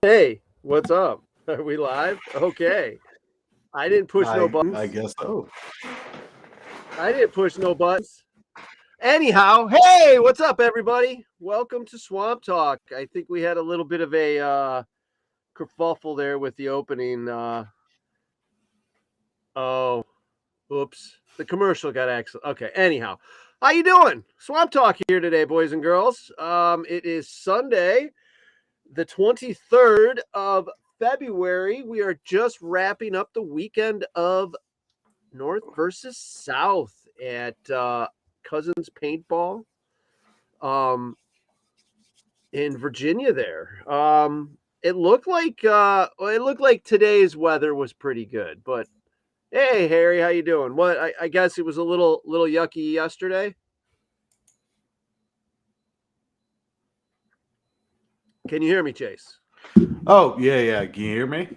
Hey, what's up? Are we live? Okay. I didn't push no I buttons. guess so. I didn't push no buttons. Anyhow, hey, what's up, everybody? Welcome to Swamp Talk. I think we had a little bit of a kerfuffle there with the opening. Oh, oops. The commercial got excellent. Okay. Anyhow, how you doing? Swamp Talk here today, boys and girls. It is Sunday, the 23rd of February. We are just wrapping up the weekend of North versus South at Cousins Paintball in Virginia there. It looked like today's weather was pretty good, but hey Harry, how you doing? What I guess it was a little yucky yesterday. Can you hear me, Chase? Oh, yeah. Can you hear me?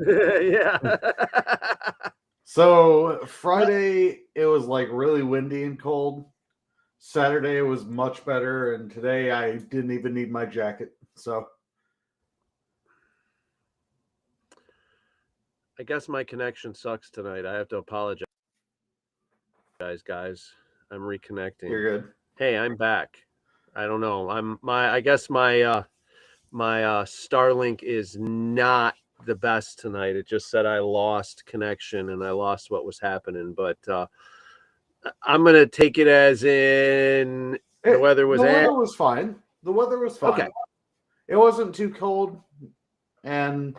Yeah. So Friday it was like really windy and cold. Saturday was much better, and today I didn't even need my jacket. So I guess my connection sucks tonight. I have to apologize, guys. I'm reconnecting. you're good. Hey, I'm back. I don't know. I guess my Starlink is not the best tonight. It just said I lost connection and I lost what was happening. But I'm gonna take it as in the weather was fine. The weather was fine. Okay. It wasn't too cold, and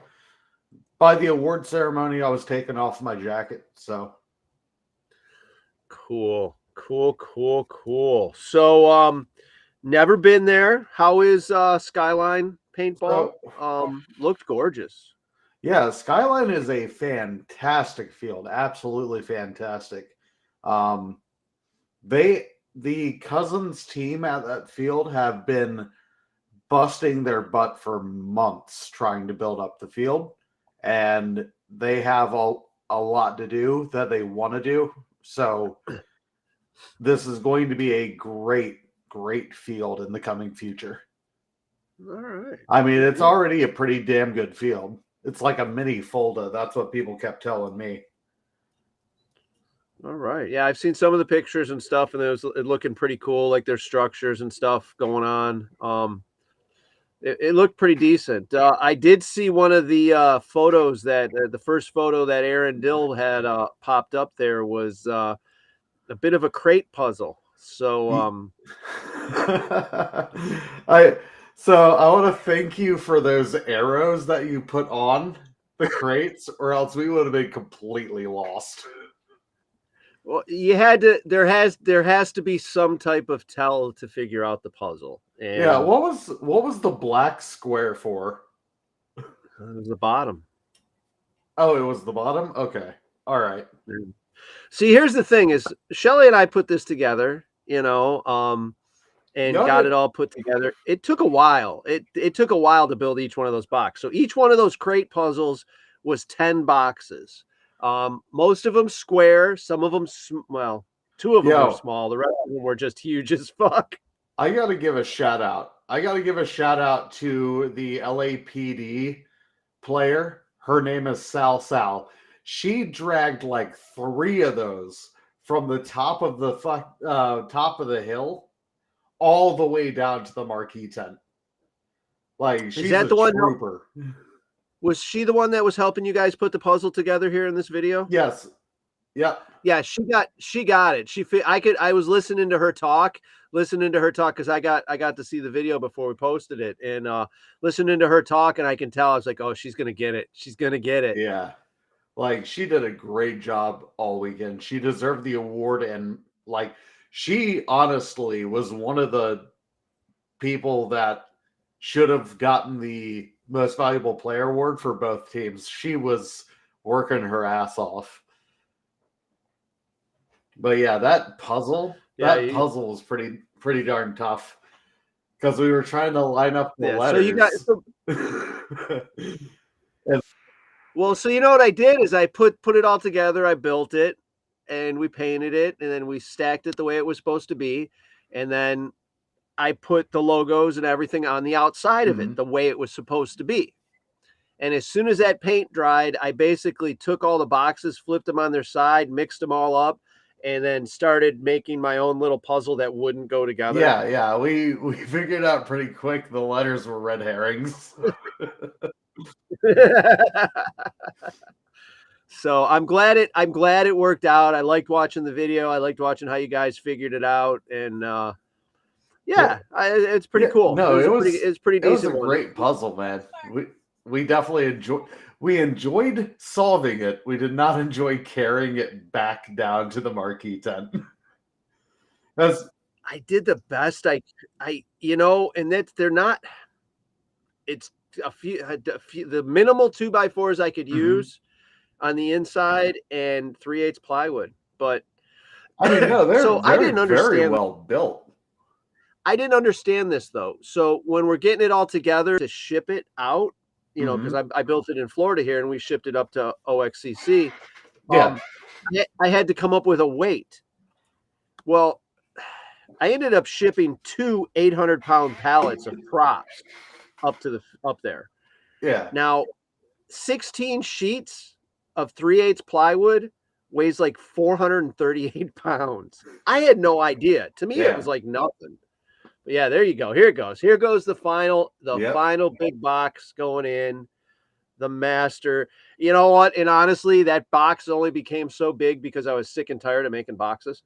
by the award ceremony, I was taking off my jacket. So Cool. So never been there. How is Skyline Paintball? Looked gorgeous. yeah, Skyline is a fantastic field. Absolutely fantastic. Um, the Cousins team at that field have been busting their butt for months trying to build up the field, and they have a lot to do that they want to do. So this is going to be a great field in the coming future. All right. I mean, it's already a pretty damn good field. It's like a mini Fulda. That's what people kept telling me. All right. Yeah, I've seen some of the pictures and stuff, and it looking pretty cool. Like there's structures and stuff going on. It looked pretty decent. I did see one of the photos that the first photo that Aaron Dill had popped up there was a bit of a crate puzzle. So I want to thank you for those arrows that you put on the crates, or else we would have been completely lost. well, you had to. There has to be some type of tell to figure out the puzzle. And Yeah, what was the black square for? it was the bottom. Oh, it was the bottom? Okay. All right. See, here's the thing: is Shelly and I put this together, and got it all put together. It took a while. It took a while to build each one of those boxes. So each one of those crate puzzles was 10 boxes. Most of them square, some of them well, two of them were small. The rest of them were just huge as fuck. I got to give a shout out. I got to give a shout out to the LAPD player. Her name is Sal. She dragged like 3 of those from the top of the hill all the way down to the marquee tent. Like, she's a trooper. Was she the one that was helping you guys put the puzzle together here in this video? Yes. Yep. Yeah, she got it. I was listening to her talk because I got to see the video before we posted it, and listening to her talk, and I can tell I was like, oh, she's gonna get it. She's gonna get it. Yeah. Like, she did a great job all weekend. She deserved the award, and like, she honestly was one of the people that should have gotten the most valuable player award for both teams. She was working her ass off. But yeah, that puzzle was pretty darn tough because we were trying to line up the letters. Well, so you know what I did is I put it all together. I built it, and we painted it, and then we stacked it the way it was supposed to be, and then I put the logos and everything on the outside of Mhm. it the way it was supposed to be. And as soon as that paint dried, I basically took all the boxes, flipped them on their side, mixed them all up, and then started making my own little puzzle that wouldn't go together. Yeah. We figured out pretty quick the letters were red herrings. So I'm glad it worked out. I liked watching the video. I liked watching how you guys figured it out. And it's pretty Yeah, cool. no, It's pretty it was a decent one. great puzzle, man. We definitely enjoyed solving it. We did not enjoy carrying it back down to the marquee tent. That's I did the best I and that they're not. It's a few the minimal 2x4s I could Mhm. use on the inside and 3/8 plywood. But I mean, no, so I didn't very understand. well built. I didn't understand this though. So when we're getting it all together to ship it out, because I built it in Florida here and we shipped it up to OXCC. Yeah. I had to come up with a weight. Well, I ended up shipping 2 800-pound pallets of props up there. Yeah. Now, 16 sheets of 3/8 plywood weighs like 438 pounds. I had no idea. To me, it was like nothing. But yeah, there you go. Here it goes. Here goes the final big box going in. The master. You know what? And honestly, that box only became so big because I was sick and tired of making boxes.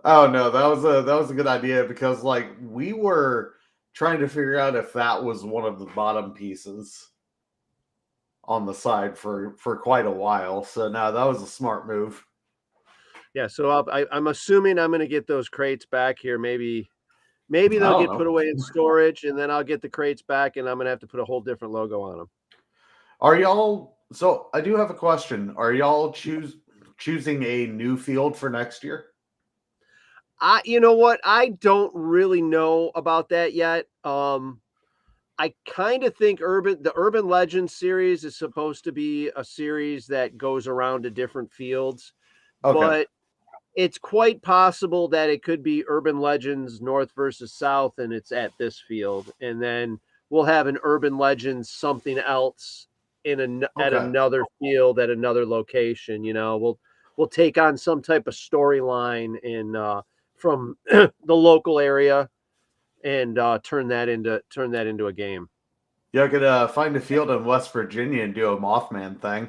Oh no, that was a good idea because like we were trying to figure out if that was one of the bottom pieces on the side for quite a while. So now that was a smart move. Yeah, so I'm assuming I'm going to get those crates back here. Maybe they'll get put away in storage, and then I'll get the crates back, and I'm going to have to put a whole different logo on them. Are y'all? So I do have a question. Are y'all choosing a new field for next year? You know what? I don't really know about that yet. I kind of think the Urban Legends series is supposed to be a series that goes around to different fields, but it's quite possible that it could be Urban Legends North versus South, and it's at this field, and then we'll have an Urban Legends something else at another field at another location. We'll take on some type of storyline from the local area and turn that into a game. Y'all could find a field in West Virginia and do a Mothman thing.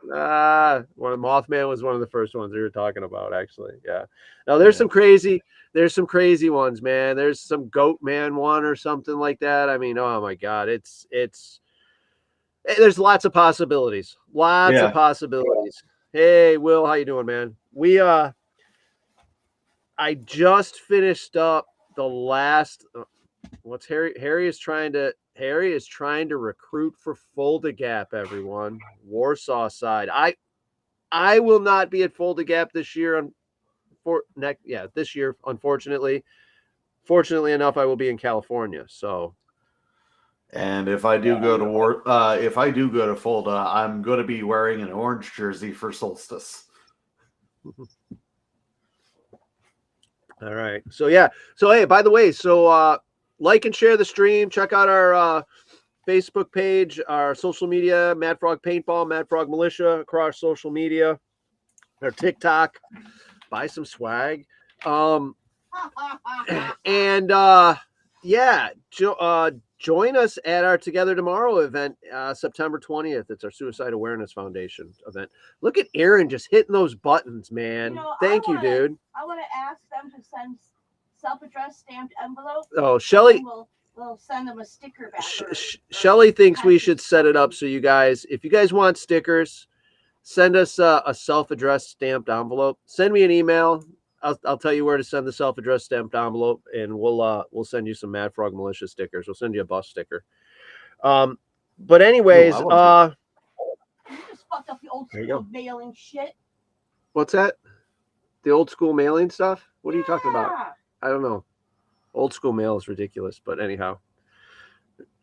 Mothman was one of the first ones we were talking about, actually. Yeah. Now there's some crazy ones, man. There's some Goat Man one or something like that. I mean, oh my God, there's lots of possibilities. Lots of possibilities. Hey, Will, how you doing, man? I just finished up the last. What's Harry? Harry is trying to recruit for Fulda Gap. Everyone, Warsaw side. I will not be at Fulda Gap this year. This year, unfortunately. Fortunately enough, I will be in California. So. And if I do go to Fulda, I'm going to be wearing an orange jersey for Solstice. All right. So yeah. So hey, by the way, like and share the stream. Check out our Facebook page, our social media, Mad Frog Paintball, Mad Frog Militia across social media, our TikTok. Buy some swag. Join us at our Together Tomorrow event, September 20th. It's our Suicide Awareness Foundation event. Look at Aaron just hitting those buttons, man. Thank you, dude. I want to ask them to send self-addressed stamped envelopes. Oh, Shelly. We'll send them a sticker back. Shelly thinks we should set it up so you guys, if you guys want stickers, send us a self-addressed stamped envelope. Send me an email. I'll tell you where to send the self-addressed stamped envelope, and we'll send you some Mad Frog Militia stickers. We'll send you a bus sticker. But anyways, you just fucked up the old school mailing shit. What's that? The old school mailing stuff? What are you talking about? I don't know. Old school mail is ridiculous, but anyhow.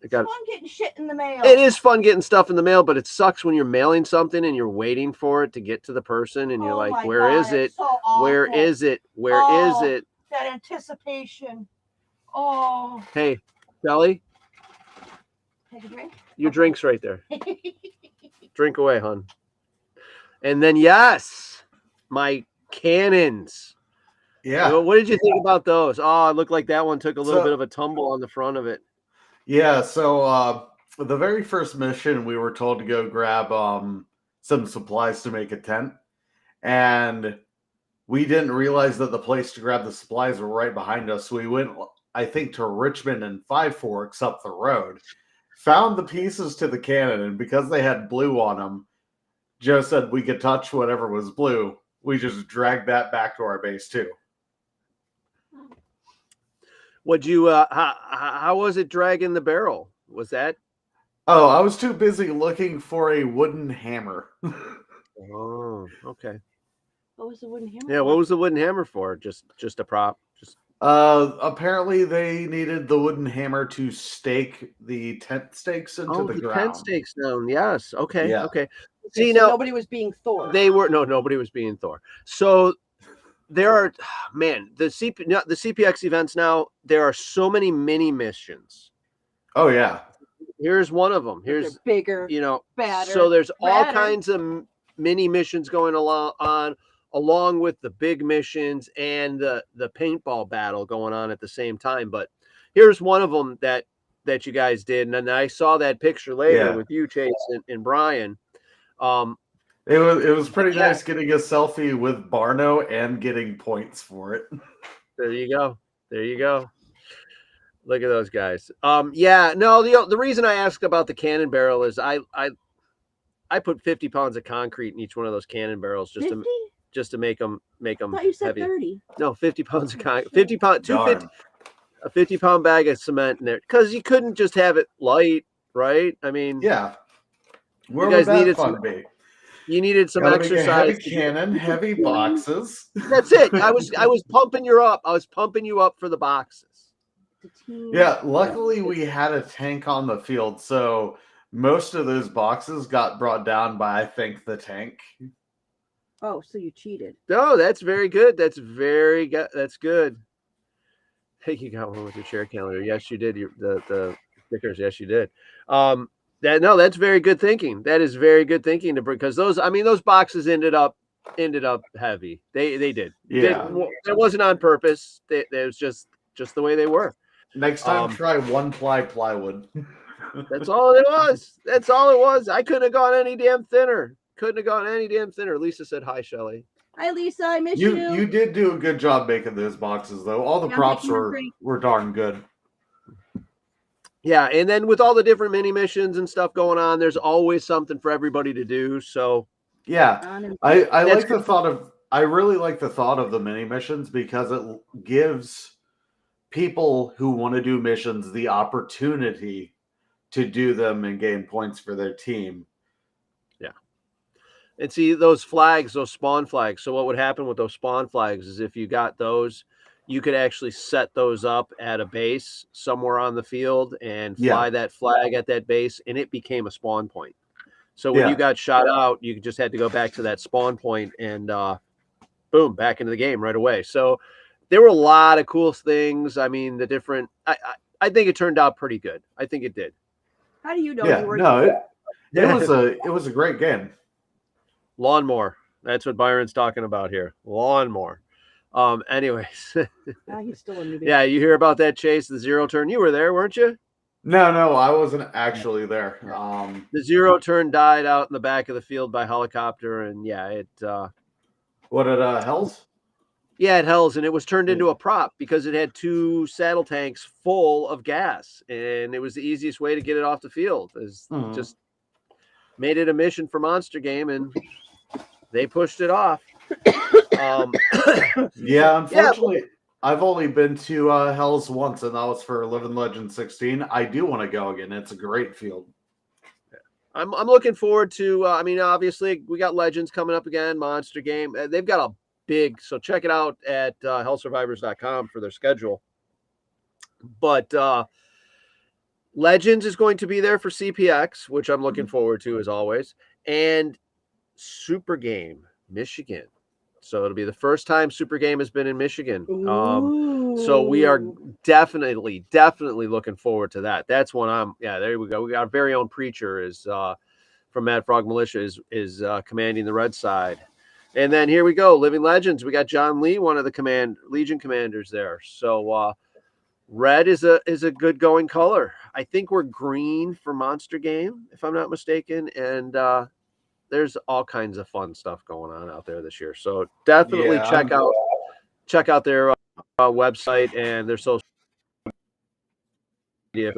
It's fun getting shit in the mail. It is fun getting stuff in the mail, but it sucks when you're mailing something and you're waiting for it to get to the person and you're like, where is it? Where is it? Where is it? That anticipation. Oh, Hey, Shelly, take a drink. your drink's right there. Drink away, hon. And then, yes, my cannons. Yeah. What did you think about those? Oh, it looked like that one took a little So- bit of a tumble on the front of it. Yeah, so the very first mission, we were told to go grab some supplies to make a tent, and we didn't realize that the place to grab the supplies were right behind us. So we went, I think, to Richmond and Five Forks up the road, found the pieces to the cannon, and because they had blue on them, Joe said we could touch whatever was blue. We just dragged that back to our base too. Would you? How was it dragging the barrel? Was that? Oh, I was too busy looking for a wooden hammer. Oh, okay. What was the wooden hammer? Yeah, what was the wooden hammer for? Just a prop. Just Apparently they needed the wooden hammer to stake the tent stakes into the ground. tent stakes down. Yes. Okay. Yeah. Okay. Okay, See so now nobody was being Thor. nobody was being Thor. So there are the CPX events now. There are so many mini missions. Oh yeah. Here's one of them. They're Here's bigger. badder, so there's all badder. kinds of mini missions going along with the big missions and the paintball battle going on at the same time. But here's one of them that you guys did, and then I saw that picture later with you, Chase, and Brian. It was pretty nice getting a selfie with Barno and getting points for it. There you go. There you go. Look at those guys. The reason I asked about the cannon barrel is I put 50 pounds of concrete in each one of those cannon barrels just 50? to make them I thought you said heavy. 30. No, 50 pounds of Oh, concrete. shit. 50 pound, Darn. a 50-pound bag of cement in there because you couldn't just have it light, right? I mean, Yeah. Where guys would that needed fun some be? you needed some Gotta make a exercise. heavy cannon, heavy boxes. That's it. I was pumping you up. I was pumping you up for the boxes. The team. Yeah, luckily we had a tank on the field, so most of those boxes got brought down by, I think, the tank. Oh, so you cheated. No, that's very good. That's very good. That's good. Hey, you got one with your share calendar. Yes, you did. The stickers. Yes, you did. That's very good thinking. That is very good thinking because those boxes ended up heavy. They did. Yeah. It wasn't on purpose. It was just the way they were. Next time, try one-ply plywood. That's all it was. That's all it was. I couldn't have gone any damn thinner. Lisa said hi, Shelly. Hi, Lisa. I miss You you. did do a good job making those boxes, though. All the Yeah, props making them great. were darn good. Yeah, and then with all the different mini missions and stuff going on, there's always something for everybody to do. So Yeah, I like the thought of. I really like the thought of the mini missions because it gives people who want to do missions the opportunity to do them and gain points for their team. yeah, and see those flags, those spawn flags. So what would happen with those spawn flags is if you got those, you could actually set those up at a base somewhere on the field and fly that flag at that base, and it became a spawn point. So when you got shot out, you just had to go back to that spawn point and boom, back into the game right away. So there were a lot of cool things. I mean, the different. I think it turned out pretty good. I think it did. How do you know Yeah, you were? no, it was a great game. Lawnmower. That's what Byron's talking about here. Lawnmower. Anyways. He's still a newbie. Yeah, you hear about that, Chase, the zero turn. You were there, weren't you? No, I wasn't actually there. The zero turn died out in the back of the field by helicopter, and it what at Hell's? Yeah, at Hell's, and it was turned into a prop because it had 2 saddle tanks full of gas, and it was the easiest way to get it off the field. Just made it a mission for Monster Game, and they pushed it off. Yeah, unfortunately, I've only been to Hell's once, and that was for Living Legend 16. I do want to go again. It's a great field. I'm looking forward to. Obviously, we got Legends coming up again. Monster Game. They've got a big. So check it out at hellsurvivors.com for their schedule. But Legends is going to be there for CPX, which I'm looking forward to as always, and Super Game Michigan. So it'll be the first time Super Game has been in Michigan. So we are definitely looking forward to that. That's one there we go. We got our very own preacher is from Mad Frog Militia is commanding the red side. And then here we go, Living Legends. We got John Lee, one of the Legion commanders there. So red is a good going color. I think we're green for Monster Game, if I'm not mistaken. And there's all kinds of fun stuff going on out there this year. So definitely check out their website and their social media.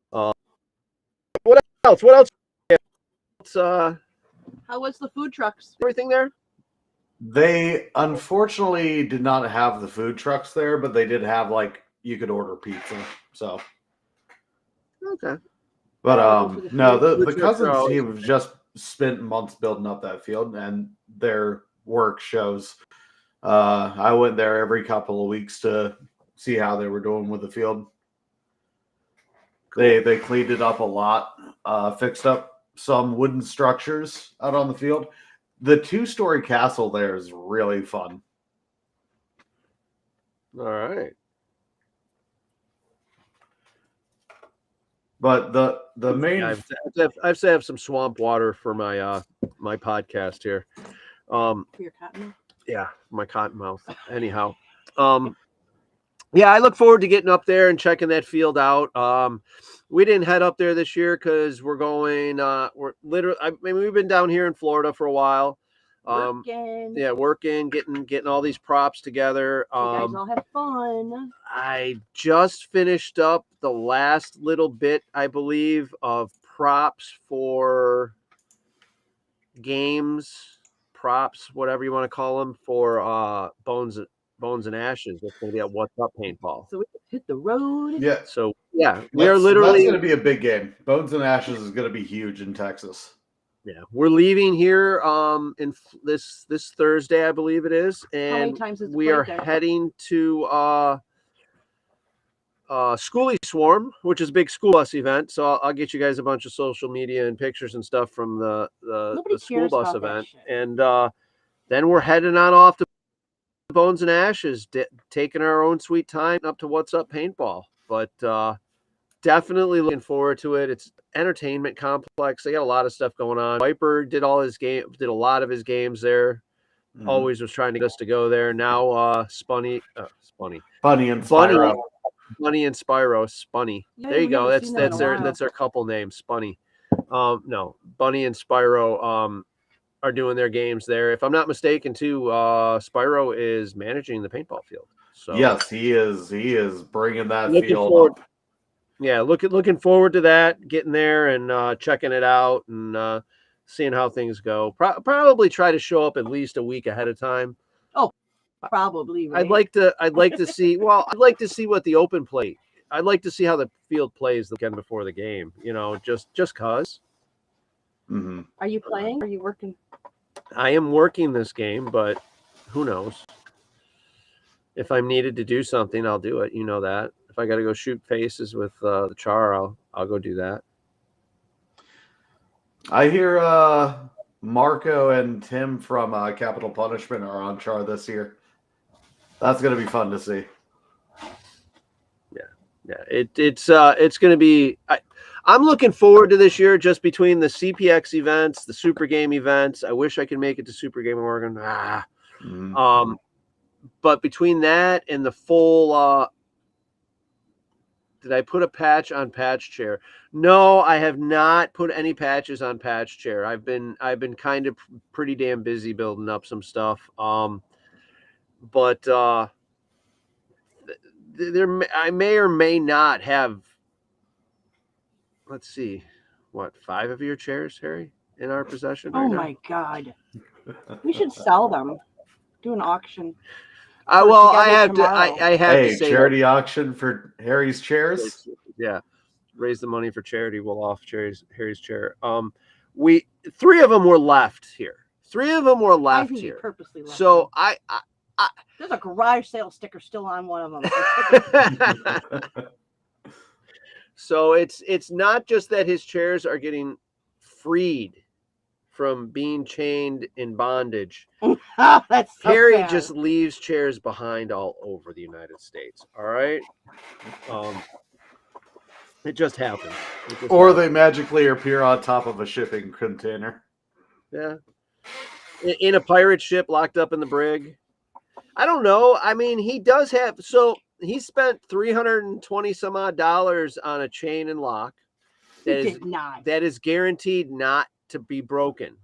What else? How was the food trucks? Everything there? They unfortunately did not have the food trucks there, but they did have you could order pizza. So okay. But no, the Food Cousins trucks team have just spent months building up that field, and their work shows. I went there every couple of weeks to see how they were doing with the field. They cleaned it up a lot, fixed up some wooden structures out on the field. The 2-story castle there is really fun. All right. But the main I have to have some swamp water for my my podcast here. For your cotton? Yeah, my cotton mouth. Anyhow, yeah, I look forward to getting up there and checking that field out. We didn't head up there this year because we're going. We're literally. I mean, we've been down here in Florida for a while. Working, getting all these props together. You guys all have fun. I just finished up the last little bit, I believe, of props for games, props, whatever you want to call them, for Bones and Ashes. That's going to be at What's Up Paintball. So we hit the road. Yeah. So yeah, we're literally that's going to be a big game. Bones and Ashes is going to be huge in Texas. Yeah, we're leaving here in this Thursday, I believe it is, How many and times is the we plane are there? heading to Schoolie Swarm, which is a big school bus event. So I'll get you guys a bunch of social media and pictures and stuff from the school cares bus about that event, shit. and then we're heading on off to Bones and Ashes, taking our own sweet time up to What's Up Paintball. But definitely looking forward to it. It's entertainment complex. They got a lot of stuff going on. Viper did a lot of his games there. Mhm. Always was trying to get us to go there. Now Spunny and Spyro. Spunny. Yeah, There you we go. haven't That's seen that in a while. that's their couple name, Spunny. No, Bunny and Spyro are doing their games there. If I'm not mistaken, too, Spyro is managing the paintball field. So Yes, he is. He is bringing that looking field forward. up. Yeah, looking forward to that, getting there and checking it out and seeing how things go. Probably try to show up at least a week ahead of time. Probably. Right? I'd like to see. Well, I'd like to see what the open play. I'd like to see how the field plays the weekend before the game. You know, just cause. Mm-hmm. Are you playing? Are you working? I am working this game, but who knows? If I'm needed to do something, I'll do it. You know that. If I got to go shoot faces with the Char, I'll go do that. I hear Marco and Tim from Capital Punishment are on Char this year. That's going to be fun to see. Yeah, it's going to be. I'm looking forward to this year. Just between the CPX events, the Super Game events. I wish I could make it to Super Game Oregon. Mm-hmm. But between that and the full. Did I put a patch on Patch Chair? No, I have not put any patches on Patch Chair. I've been kind of pretty damn busy building up some stuff. But I may or may not have. Let's see, what 5 of your chairs, Harry, in our possession? Oh right now? my god! We should sell them. Do an auction. Well, I together have tomorrow. to. I have to Hey, say charity auction for Harry's chairs. Yeah, raise the money for charity. We'll off Harry's chair. 3 of them were left here. 3 of them were I left think you here. purposely left So them. I There's a garage sale sticker still on one of them. So it's not just that his chairs are getting freed from being chained in bondage. That's so Harry bad. just leaves chairs behind all over the United States. All right. It just happens. Or they magically appear on top of a shipping container. Yeah. In a pirate ship locked up in the brig. I don't know. I mean, he does have. So he spent $320 some odd on a chain and lock. He did not. That is guaranteed not to be broken.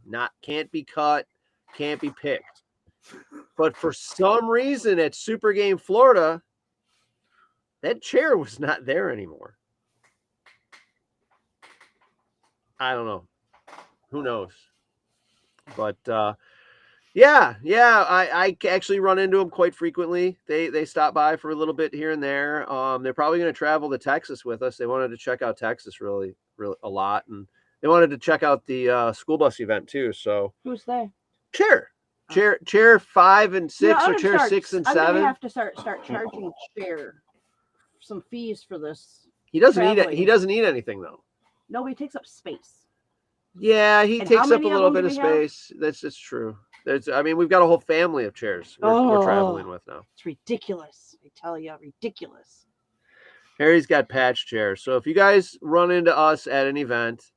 Can't be cut. Can't be picked. But for some reason at Super Game Florida, that chair was not there anymore. I don't know. Who knows? But yeah, I actually run into them quite frequently. They stop by for a little bit here and there. They're probably going to travel to Texas with us. They wanted to check out Texas really a lot, and they wanted to check out the school bus event too. So who's they? Chair 5 and 6, or chair 6 and 7. I'm gonna have to start charging Chair some fees for this. He doesn't need it. He doesn't need anything though. No, he takes up space. Yeah, he takes up a little bit of space. That's true. We've got a whole family of chairs we're traveling with now. It's ridiculous. I tell you, ridiculous. Harry's got patch chairs. So if you guys run into us at an event,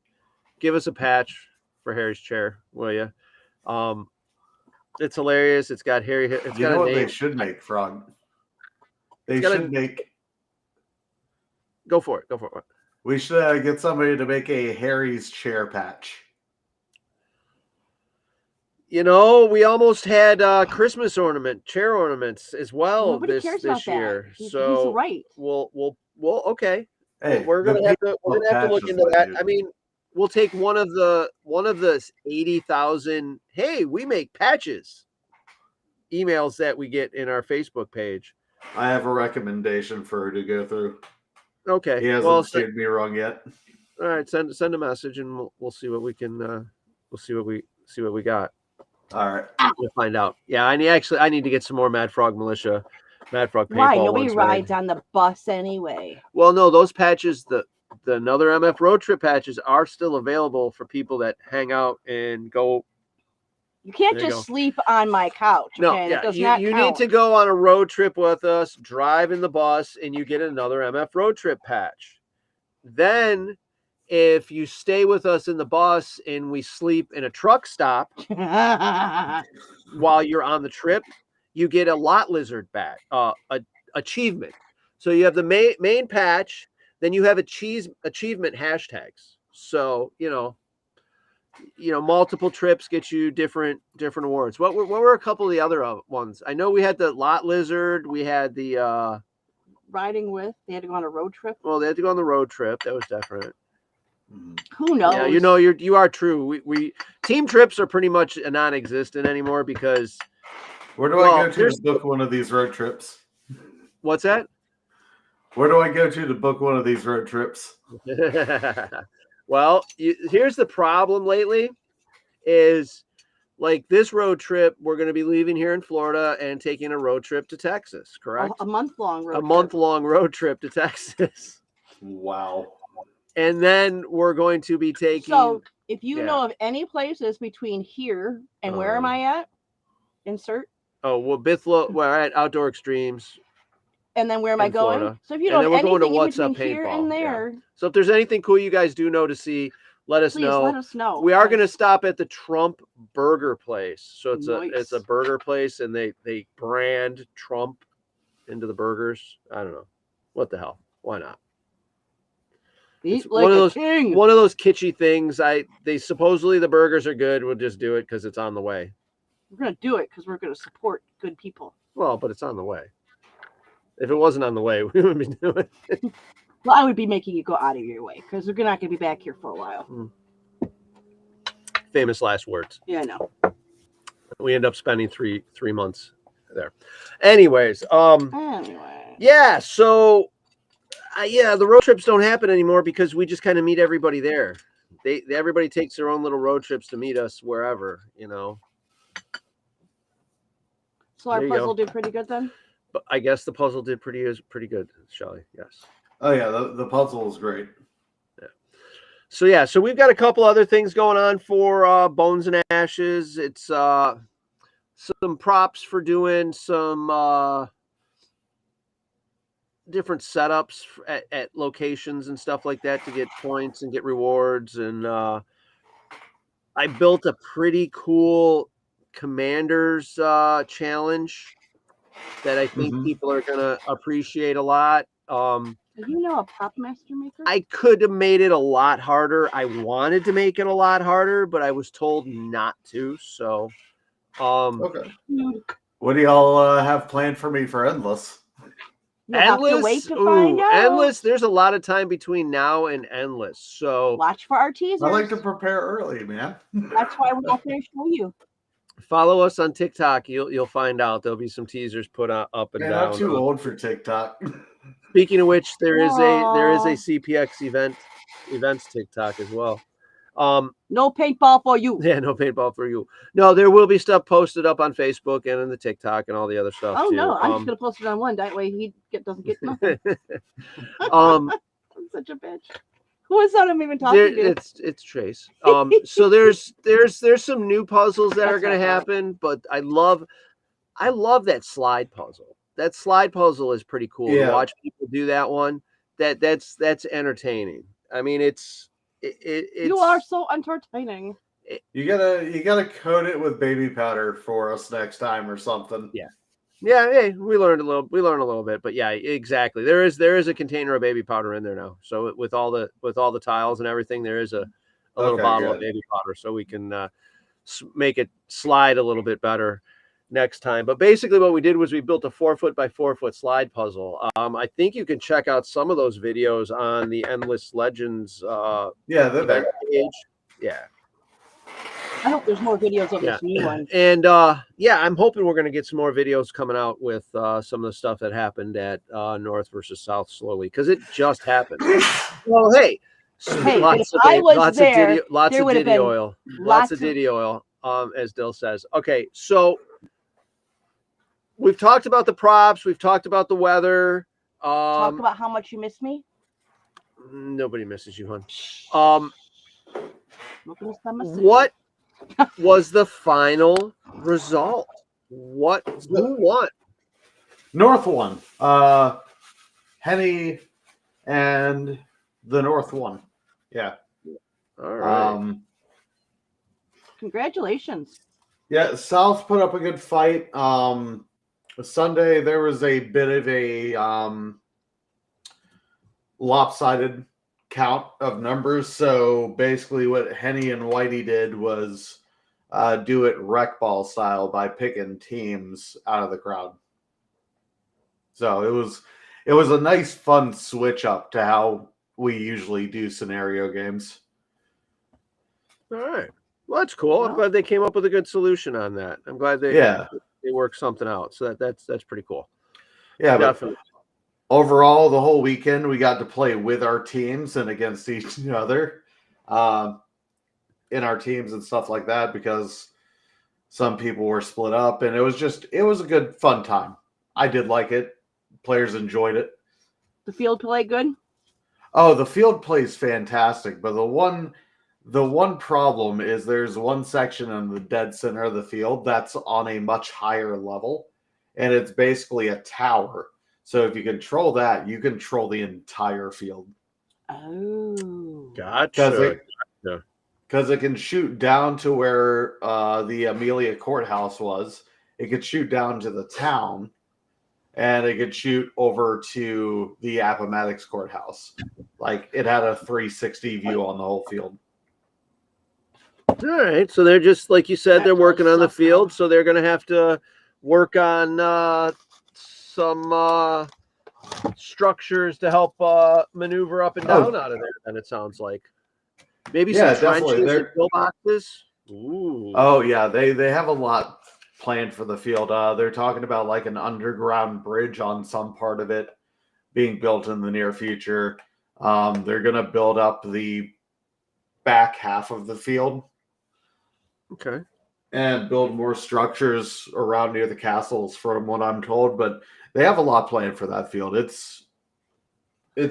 give us a patch for Harry's chair, will you? It's hilarious. It's got Harry. It's got a name. They should make, Frog. They should make. Go for it. We should get somebody to make a Harry's chair patch. We almost had Christmas chair ornaments as well this year. So he's right. We'll okay. Hey, we're gonna have to look into that. I mean, we'll take one of the 80,000. Hey, we make patches. Emails that we get in our Facebook page. I have a recommendation for her to go through. Okay. He hasn't steered me wrong yet. All right, send a message and we'll see what we can. We'll see what we got. All right. We'll find out. Yeah, I need to get some more Mad Frog Militia, Mad Frog paintball. Why? Nobody rides on the bus anyway. Well, no, those patches, the another MF road trip patches are still available for people that hang out and go. You can't just sleep on my couch. Okay? No, yeah, you need to go on a road trip with us, drive in the bus, and you get another MF road trip patch. Then, if you stay with us in the bus and we sleep in a truck stop while you're on the trip, you get a lot lizard badge, achievement. So you have the main patch, then you have achievement hashtags. So multiple trips get you different awards. What were a couple of the other ones? I know we had the lot lizard. We had the riding with. They had to go on a road trip. Well, they had to go on the road trip. That was different. Who knows? Yeah, you are true. We team trips are pretty much non-existent anymore because. Where do I go to book one of these road trips? What's that? Where do I go to book one of these road trips? Well, here's the problem lately is like this road trip, we're going to be leaving here in Florida and taking a road trip to Texas, correct? A month-long road trip. Month-long road trip to Texas. Wow. And then we're going to be taking. So if you know of any places between here and where am I at? Insert. Oh, well, Bithlo, we're at Outdoor Extremes. And then where am I going? Florida. So if you know anything in between here paintball, and there. Yeah. So if there's anything cool you guys do know to see, let us know. Let us know. We are going to stop at the Trump Burger Place. So Nice. it's a burger place, and they brand Trump into the burgers. I don't know. What the hell? Why not? Eat like a king. One of those kitschy things. They supposedly the burgers are good. We'll just do it because it's on the way. We're going to do it because we're going to support good people. Well, but it's on the way. If it wasn't on the way, we wouldn't be doing it. Well, I would be making you go out of your way because we're not going to be back here for a while. Famous last words. Yeah, I know. We end up spending three months there. Anyways, yeah. So, the road trips don't happen anymore because we just kind of meet everybody there. Everybody takes their own little road trips to meet us wherever, So our puzzle did pretty good then. But I guess the puzzle did pretty good, Shelly. Yes. Oh yeah, the puzzle is great. Yeah. So yeah, so we've got a couple other things going on for Bones and Ashes. It's some props for doing some different setups at locations and stuff like that to get points and get rewards. And I built a pretty cool Commanders challenge that I think people are gonna appreciate a lot. Do you know a prop master maker? I could have made it a lot harder. I wanted to make it a lot harder, but I was told not to. So, Okay. What do y'all have planned for me for Endless? You'll have to wait Endless, to find out. Endless. There's a lot of time between now and Endless. So Watch for our teasers. I like to prepare early, man. That's why we're not going to show you. follow us on TikTok. You'll find out there'll be some teasers put up and Man, down. I'm too old for TikTok. Speaking of which, there is a Aw. CPX events TikTok as well. No paintball for you. Yeah, no paintball for you. No, there will be stuff posted up on Facebook and in the TikTok and all the other stuff. Oh too. no, I'm just gonna post it on one. That way he doesn't get nothing. um, I'm such a bitch. Who is that I'm even talking to? it's Trace. So there's some new puzzles that are That's going to not bad. happen, but I love that slide puzzle. That slide puzzle is pretty cool to Yeah. watch people do that one. That's entertaining. I mean, it's You are so entertaining. You gotta coat it with baby powder for us next time or something. Yeah. Yeah, hey, we learned a little bit, but yeah, exactly. There is a container of baby powder in there now. So with all the tiles and everything, there is a little Okay, bottle of good. baby powder, so we can make it slide a little bit better next time. But basically, what we did was we built a 4-foot by 4-foot slide puzzle. I think you can check out some of those videos on the Endless Legends Yeah, they're event there. page. Yeah. I hope there's more videos of this new one. And yeah, I'm hoping we're going to get some more videos coming out with some of the stuff that happened at North versus South slowly, because it just happened. Well, hey, Hey, but if I was there, lots there of would have Diddy been oil, lots of Diddy oil, as Dill says. Okay, so we've talked about the props, we've talked about the weather. Talk about how much you miss me. Nobody misses you, hon. Look at this time of What was the final result? Who won? North one. Henny and the North one. Yeah. All right. Congratulations. Yeah, South put up a good fight. Sunday there was a bit of a lopsided count of numbers. So basically what Henny and Whitey did was do it rec ball style by picking teams out of the crowd. So it was a nice fun switch up to how we usually do scenario games. All right. Well, that's cool. I'm Well- glad they came up with a good solution on that. I'm glad they worked something out. So that's pretty cool. Yeah, but Definitely. overall, the whole weekend we got to play with our teams and against each other in our teams and stuff like that, because some people were split up, and it was a good fun time. I did like it. Players enjoyed it. The field play good? Oh, the field plays fantastic, but the one problem is there's one section in the dead center of the field that's on a much higher level, and it's basically a tower. So if you control that, you control the entire field. Oh. Gotcha. Because it can shoot down to where the Amelia Courthouse was. It could shoot down to the town, and it could shoot over to the Appomattox Courthouse. Like, it had a 360 view on the whole field. All right. So they're just, like you said, That they're working on the does suck, field. though. So they're going to have to work on some structures to help maneuver up and down out of there. And it sounds like maybe Yeah, some definitely. trenches They're- and pillboxes. Ooh. Oh, yeah. They have a lot planned for the field. They're talking about like an underground bridge on some part of it being built in the near future. They're going to build up the back half of the field Okay. and build more structures around near the castles, from what I'm told. But they have a lot planned for that field. It's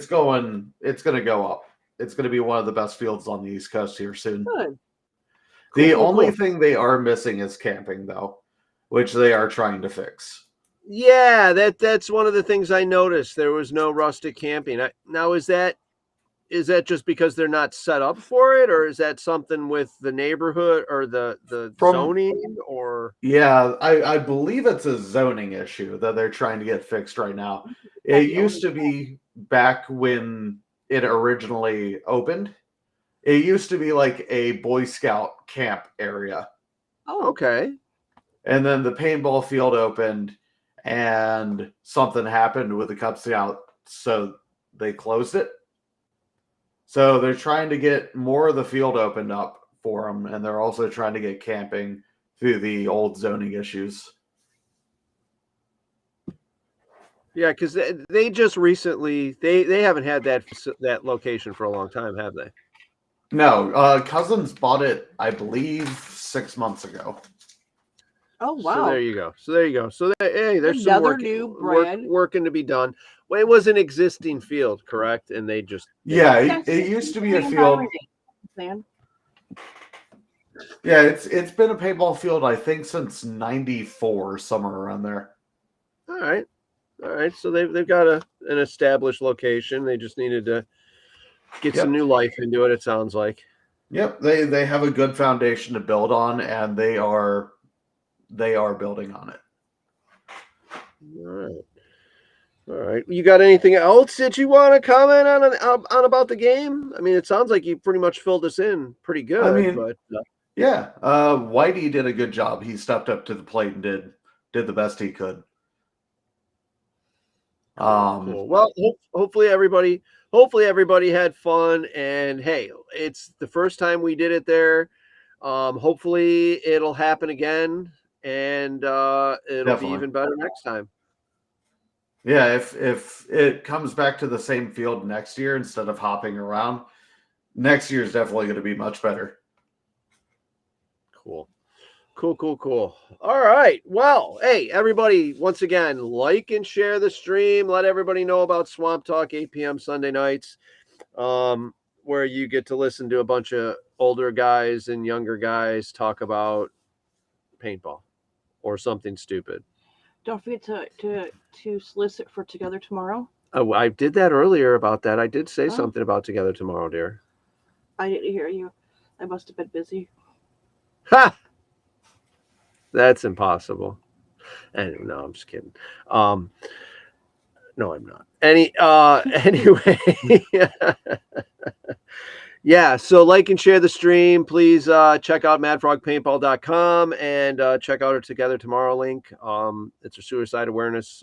going to go up. it's going to be one of the best fields on the East Coast here soon. Good. The Cool, only cool. thing they are missing is camping, though, which they are trying to fix. Yeah, that's one of the things I noticed. There was no rustic camping. Now, is that just because they're not set up for it, or is that something with the neighborhood or the From- zoning? Or Yeah, I believe it's a zoning issue that they're trying to get fixed right now. It used to be back when it originally opened. It used to be like a Boy Scout camp area. Oh, okay, And then the paintball field opened and something happened with the Cub Scout, so they closed it. So they're trying to get more of the field opened up for them, and they're also trying to get camping through the old zoning issues. yeah, because they just recently they haven't had that location for a long time, have they? No, Cousins bought it, I believe, 6 months ago. oh So wow. there you go. So hey, there's some Another new brand. working to be done. Well, it was an existing field, correct? And they just Yeah, Yes, it used to be a same field. already, man. Yeah, it's been a paintball field, I think, since '94, somewhere around there. all right. So they've got an established location. They just needed to get some Yep. new life into it. It sounds like. Yep, they have a good foundation to build on, and they are building on it. All right. You got anything else that you want to comment on about the game? I mean, it sounds like you pretty much filled us in pretty good. I mean, but Yeah, Whitey did a good job. He stepped up to the plate and did the best he could. cool. Well, hopefully everybody had fun. And hey, it's the first time we did it there. Hopefully it'll happen again, and it'll Definitely. be even better next time. Yeah, if it comes back to the same field next year instead of hopping around, next year is definitely going to be much better. Cool. All right. Well, hey, everybody, once again, like and share the stream. Let everybody know about Swamp Talk, 8 p.m. Sunday nights, where you get to listen to a bunch of older guys and younger guys talk about paintball or something stupid. Don't forget to solicit for Together Tomorrow. Oh, I did that earlier about that. I did say Oh. something about Together Tomorrow, dear. I didn't hear you. I must have been busy. Ha! That's impossible. And no, I'm just kidding. No, I'm not. Anyway. Yeah, so like and share the stream. Please check out madfrogpaintball.com and check out our Together Tomorrow link. It's a suicide awareness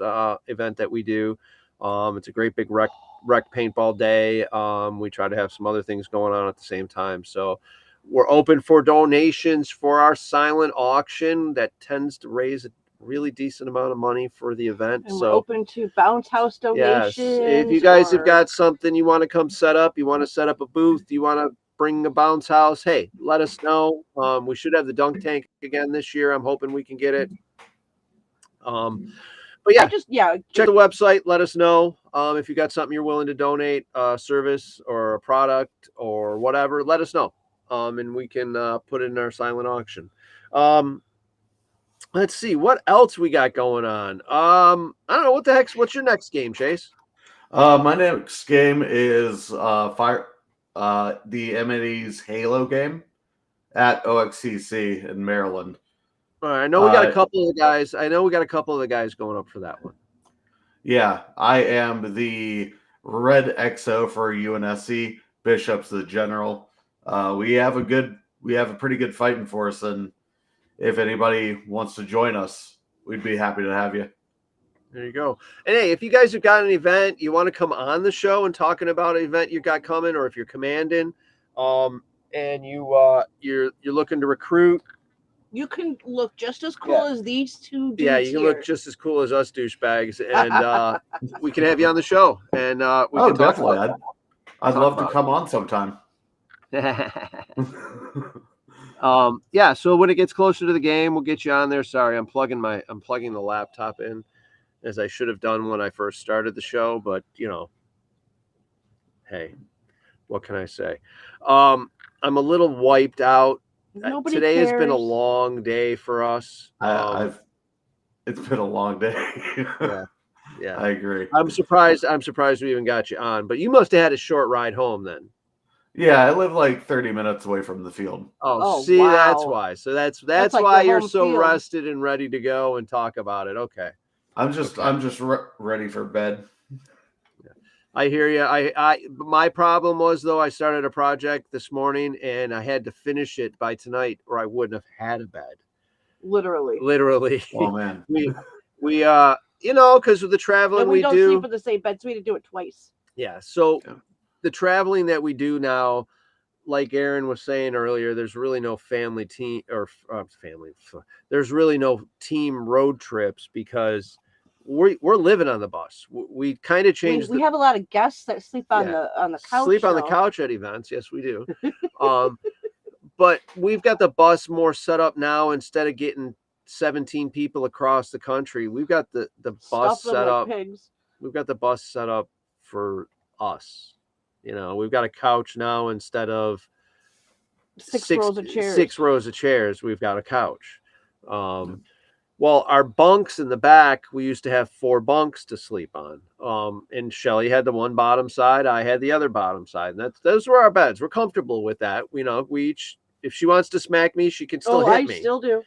event that we do. It's a great big rec paintball day. We try to have some other things going on at the same time. So we're open for donations for our silent auction that tends to raise a really decent amount of money for the event. And So we're open to bounce house donations. yes, if you guys have or- got something you want to come set up, you want to set up a booth, you want to bring a bounce house, hey, let us know. We should have the dunk tank again this year. I'm hoping we can get it. But yeah, check the website. Let us know if you got something you're willing to donate, a service or a product or whatever. Let us know, and we can put it in our silent auction. Let's see what else we got going on. I don't know what's your next game, Chase? My next game is the M&E's Halo game at OXCC in Maryland. All right, I know we got a couple of the guys. Going up for that one. Yeah, I am the Red XO for UNSC. Bishop's the general. We have a pretty good fighting force, and if anybody wants to join us, we'd be happy to have you. There you go. And hey, if you guys have got an event, you want to come on the show and talking about an event you got coming, or if you're commanding, and you're looking to recruit, you can look just as cool as these two dudes. Yeah, you can look just as cool as us douchebags, and we can have you on the show. And we can definitely. I'd love to come on sometime. Yeah, so when it gets closer to the game, we'll get you on there. Sorry, I'm plugging the laptop in, as I should have done when I first started the show, but hey, What can I say? I'm a little wiped out. Nobody Today cares. has been a long day for us. It's been a long day. Yeah. Yeah. I agree. I'm surprised we even got you on, but you must have had a short ride home then. Yeah, I live like 30 minutes away from the field. Oh, Oh, see, that's wow. why. So that's like why your you're home so field. rested and ready to go and talk about it. Okay. I'm just ready for bed. I hear you. My problem was though, I started a project this morning and I had to finish it by tonight or I wouldn't have had a bed. Literally. Oh man. we because of the traveling And we don't do. sleep in the same bed, so we had to do it twice. Yeah. So Yeah. the traveling that we do now, like Aaron was saying earlier, there's really no family team or family. There's really no team road trips because we're living on the bus. We kind of changed. We have a lot of guests that sleep on Yeah. the couch. Sleep on the though. couch at events. Yes, we do. But we've got the bus more set up now. Instead of getting 17 people across the country, we've got the bus Stuff them set like up. pigs. We've got the bus set up for us. We've got a couch now instead of Six rows of chairs. 6 rows of chairs. We've got a couch. Well, our bunks in the back, we used to have 4 bunks to sleep on. And Shelly had the one bottom side. I had the other bottom side. And those were our beds. We're comfortable with that. We each, if she wants to smack me, she can still hit me. I still do.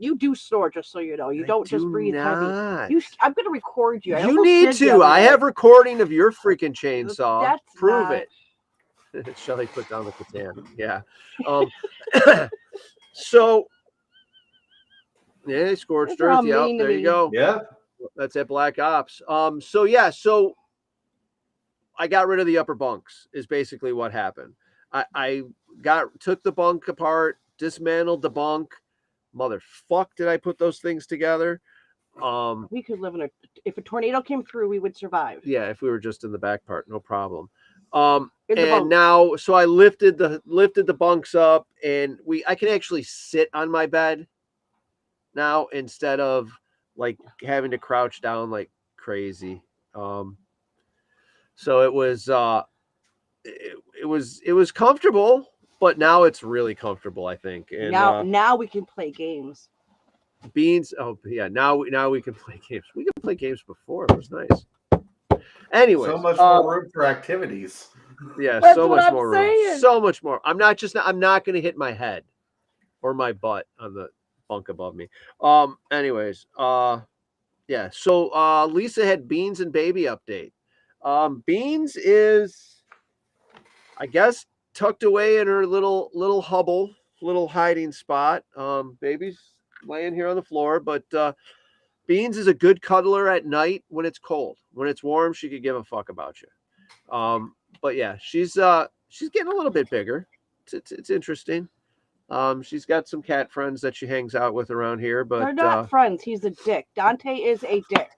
You do snore, just so you know. You don't just breathe heavy. I'm going to record you. You need to. I have recording of your freaking chainsaw. That's Prove not... it. Shelly put down the Catan. Yeah. So, yeah, Scorched Earth. Yeah, there you go. Yeah. That's at Black Ops. So I got rid of the upper bunks is basically what happened. I took the bunk apart, dismantled the bunk. Motherfuck, did I put those things together? We could live in if a tornado came through, we would survive. Yeah, if we were just in the back part, no problem. And now, so I lifted the bunks up, and I can actually sit on my bed now instead of like having to crouch down like crazy. So it was comfortable, but now it's really comfortable, I think. And now we can play games. Beans. Oh yeah, now we can play games. We could play games before. It was nice. Anyway, so much more room for activities. Yeah, That's so what much I'm more saying. room. So much more. I'm not going to hit my head or my butt on the bunk above me. Anyways, yeah. So Lisa had Beans and Baby update. Beans is, I guess, tucked away in her little hubble, little hiding spot. Baby's laying here on the floor, but Beans is a good cuddler at night when it's cold. When it's warm, she could give a fuck about you. But yeah, she's getting a little bit bigger. It's interesting. She's got some cat friends that she hangs out with around here, but they're not friends. He's a dick. Dante is a dick.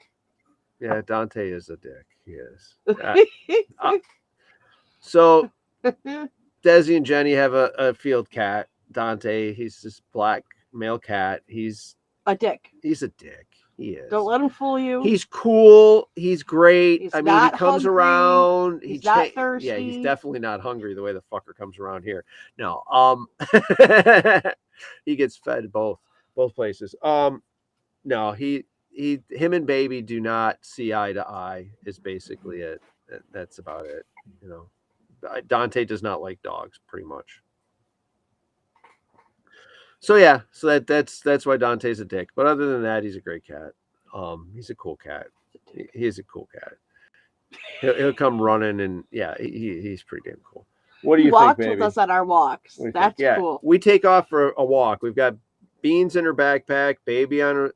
Yeah, Dante is a dick. He is. So Desi and Jenny have a field cat. Dante, he's this black male cat. He's a dick. He's a dick. He is. Don't let him fool you. He's cool. He's great. He's I mean, he comes hungry. around. He's not thirsty. Yeah, he's definitely not hungry the way the fucker comes around here. No. He gets fed both places. No, him and Baby do not see eye to eye is basically it. That's about it. Dante does not like dogs pretty much. So yeah, so that's why Dante's a dick. But other than that, he's a great cat. He's a cool cat. He is a cool cat. He'll come running, and yeah, he's pretty damn cool. What do you think, baby? He walks with us on our walks. That's cool. We take off for a walk. We've got Beans in her backpack, Baby on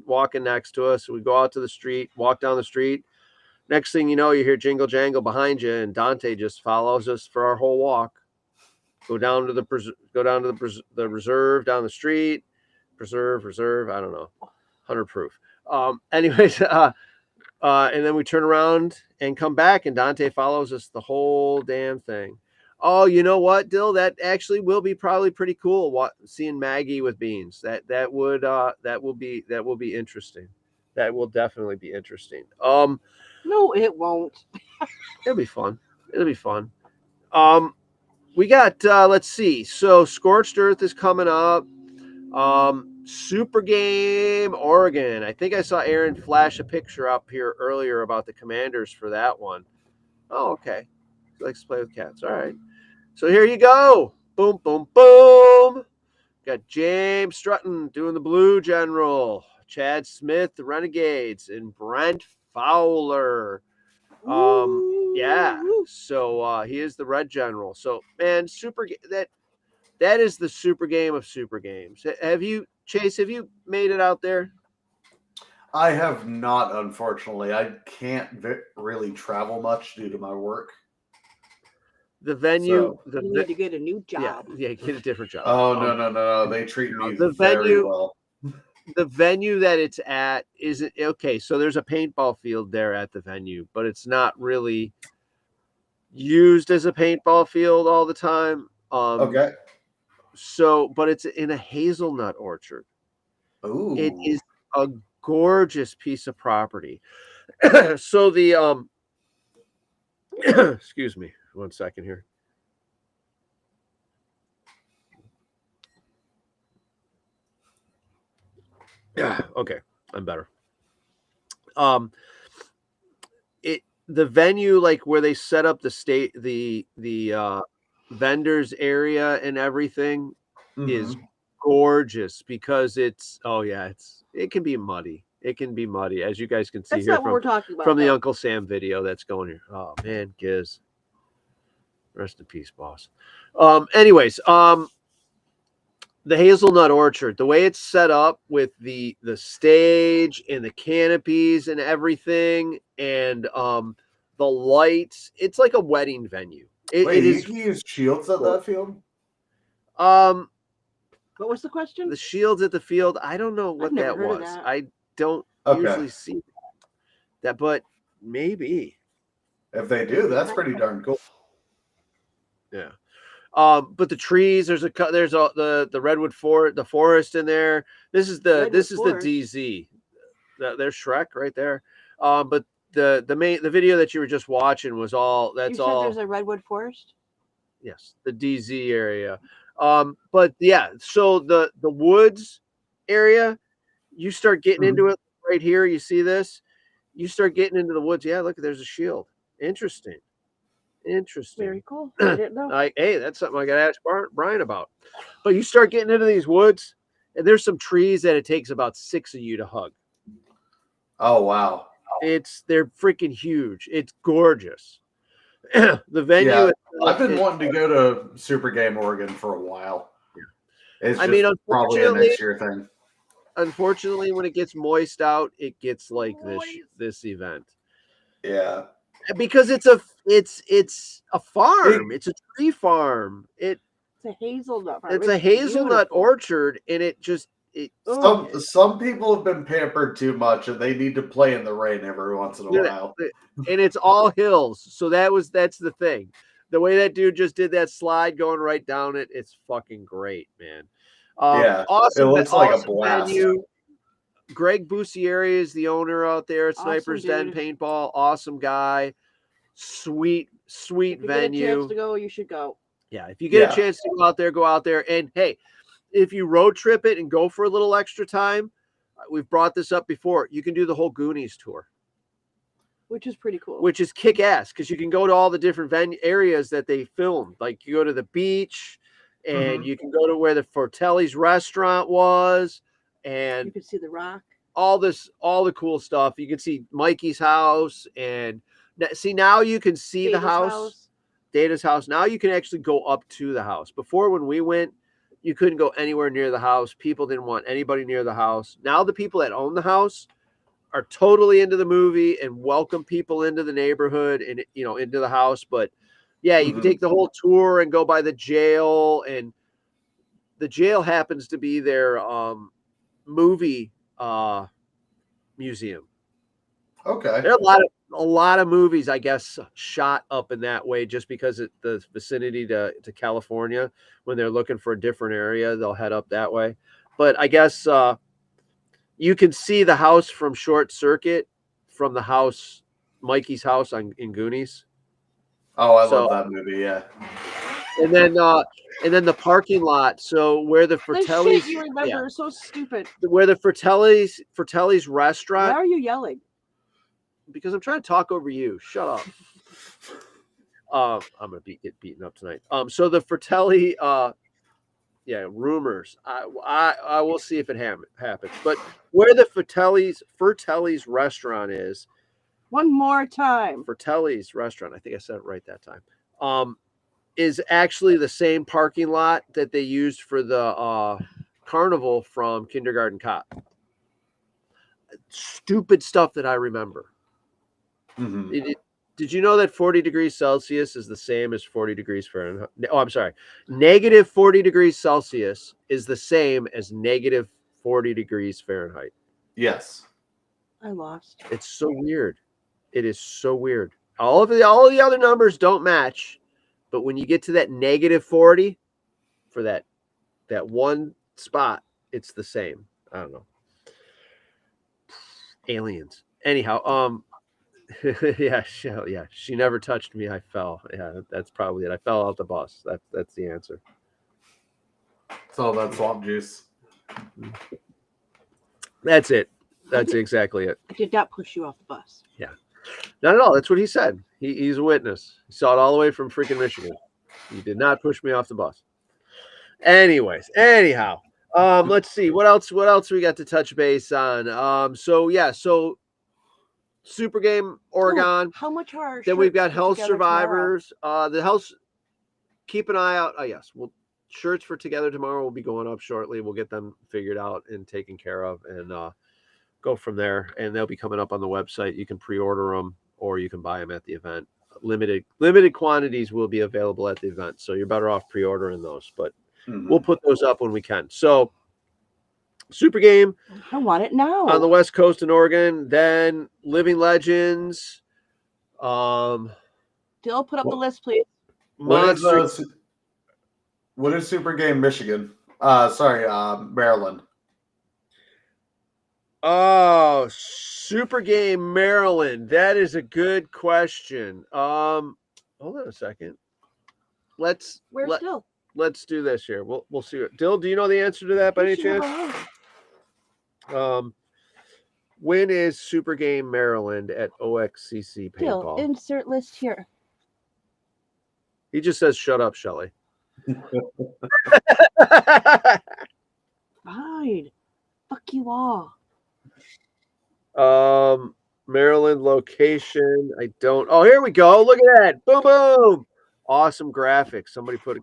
walking next to us. We go out to the street, walk down the street. Next thing you know, you hear jingle jangle behind you, and Dante just follows us for our whole walk. Go down to the reserve down the street, reserve. I don't know, 100 proof. Anyways, and then we turn around and come back, and Dante follows us the whole damn thing. Oh, you know what, Dill? That actually will be probably pretty cool. Seeing Maggie with Beans. That will be interesting. That will definitely be interesting. No, it won't. It'll be fun. It'll be fun. We got let's see. So Scorched Earth is coming up. Super Game Oregon. I think I saw Aaron flash a picture up here earlier about the Commanders for that one. Oh, okay. He likes to play with cats. All right. So here you go. Boom, boom, boom. Got James Strutton doing the Blue General. Chad Smith, the Renegades, and Brent Fowler. Yeah. So he is the Red General. So man, that is the super game of super games. Have you, Chase? Have you made it out there? I have not, unfortunately. I can't really travel much due to my work. The venue, So, You need to get a new yeah, job. get a different job. oh no! They treat me the very venue- well. The venue that it's at isn't okay. So there's a paintball field there at the venue, but it's not really used as a paintball field all the time. Okay. So, but it's in a hazelnut orchard. Ooh. It is a gorgeous piece of property. So the excuse me 1 second here. Yeah, okay, I'm better. The venue, like where they set up the vendors area and everything, is gorgeous because it can be muddy. It can be muddy, as you guys can see That's here not what we're talking about. from the though. Uncle Sam video that's going here. Oh man, Giz. Rest in peace, boss. Anyways, the hazelnut orchard, the way it's set up with the stage and the canopies and everything, and the lights, it's like a wedding venue. Wait, you can use shields at that field? What was the question? The shields at the field, I don't know what I've never that heard of was. that. I don't usually see that, but maybe. If they do, that's pretty darn cool. Yeah. But the trees, there's the redwood the forest in there. This is the DZ. There's Shrek right there. But the video that you were just watching was all you said there's a redwood forest? Yes, the DZ area. But yeah, so the woods area, you start getting into it right here. You see this? You start getting into the woods. Yeah, look, there's a shield. Interesting. Very cool. I didn't know. Hey, that's something I got to ask Brian about. But you start getting into these woods, and there's some trees that it takes about 6 of you to hug. Oh wow! They're freaking huge. It's gorgeous. The venue. Yeah, I've been wanting to go to Super Game Oregon for a while. It's probably a next year thing. Unfortunately, when it gets moist out, it gets like this event. Yeah. Because it's a farm. It's a tree farm. It's a hazelnut farm. It's a hazelnut orchard, and some people have been pampered too much, and they need to play in the rain every once in a while. And it's all hills, so that's the thing. The way that dude just did that slide going right down it, it's fucking great, man. Awesome. It looks like a blast. Venue. Greg Bussieri is the owner out there at Sniper's Awesome, Den Paintball. Awesome guy. Sweet if you venue. Get a chance to go, you should go. Yeah, if you get a chance to go out there. And hey, if you road trip it and go for a little extra time, we've brought this up before. You can do the whole Goonies tour, which is pretty cool. Which is kick ass because you can go to all the different areas that they filmed. Like you go to the beach, and you can go to where the Fortelli's restaurant was. And you can see the Rock, all the cool stuff. You can see Mikey's house, and see now you can see Data's the house, Data's house. Now you can actually go up to the house. Before, when we went, you couldn't go anywhere near the house. People didn't want anybody near the house. Now the people that own the house are totally into the movie and welcome people into the neighborhood and into the house. But yeah, you can take the whole tour and go by the jail, and the jail happens to be their movie museum. Okay. There are a lot of movies, I guess, shot up in that way just because of the vicinity to California. When they're looking for a different area, they'll head up that way. But I guess you can see the house from Short Circuit from the house, Mikey's house in Goonies. Oh, I So- love that movie. Yeah. And then the parking lot. So where the The Fratelli's, shit you remember is so stupid. where the Fratelli's Why restaurant. are you yelling? Because I'm trying to talk over you. Shut up. I'm gonna get beaten up tonight. So the Fratelli, rumors. I will see if it happens. But where the Fratelli's restaurant is, One more time. Fratelli's restaurant, I think I said it right that time. Is actually the same parking lot that they used for the carnival from Kindergarten Cop. Stupid stuff that I remember. Mhm. Did you know that 40 degrees Celsius is the same as 40 degrees Fahrenheit? Oh, I'm sorry. Negative 40 degrees Celsius is the same as negative 40 degrees Fahrenheit. Yes. I lost. It's so weird. It is so weird. All of the other numbers don't match, but when you get to that negative 40 for that one spot, it's the same. I don't know. Aliens. Anyhow, yeah, she never touched me. I fell. Yeah, that's probably it. I fell out the bus. That's the answer. So that's swamp juice. That's it. That's exactly it. I did not push you off the bus. Not at all. That's what he said. He's a witness. He saw it all the way from freaking Michigan. He did not push me off the bus. Anyhow, let's see what else we got to touch base on. So Super Game Oregon. Ooh, how much are our Then we've shirts got put Health together tomorrow? Survivors. The Health. Keep an eye out. Oh yes, shirts for Together Tomorrow will be going up shortly. We'll get them figured out and taken care of, and go from there. And they'll be coming up on the website. You can pre-order them or you can buy them at the event. Limited quantities will be available at the event, so you're better off pre-ordering those. But we'll put those up when we can. So Super Game I want it now. on the West Coast in Oregon, then Living Legends, Dill, put up the list, please. Monster. What is Super Game Michigan? Maryland. Oh, Super Game Maryland. That is a good question. Hold on a second. Let's Still? let's do this here. We'll see. Dill, do you know the answer to that by any chance? When is Super Game Maryland at OXCC Dill, paintball? insert list here. He just says, "Shut up, Shelly." Fine. Fuck you all. Maryland location. I don't. Oh, here we go. Look at that. Boom, boom. Awesome graphics. Somebody put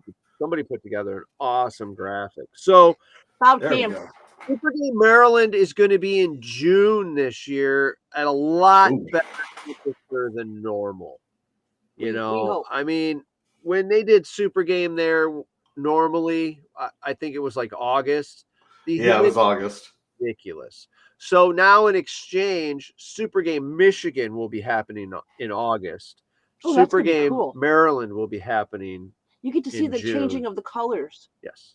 together an awesome graphic. So About There we him. go. Super Game Maryland is going to be in June this year at a lot better temperature than normal. We hope. I mean, when they did Super Game there normally, I think it was like August. Yeah, it was August. Ridiculous. So now in exchange, Super Game Michigan will be happening in August. Oh, that's Super gonna be Game cool. Maryland will be happening. You get to see in the June. changing of the colors Yes.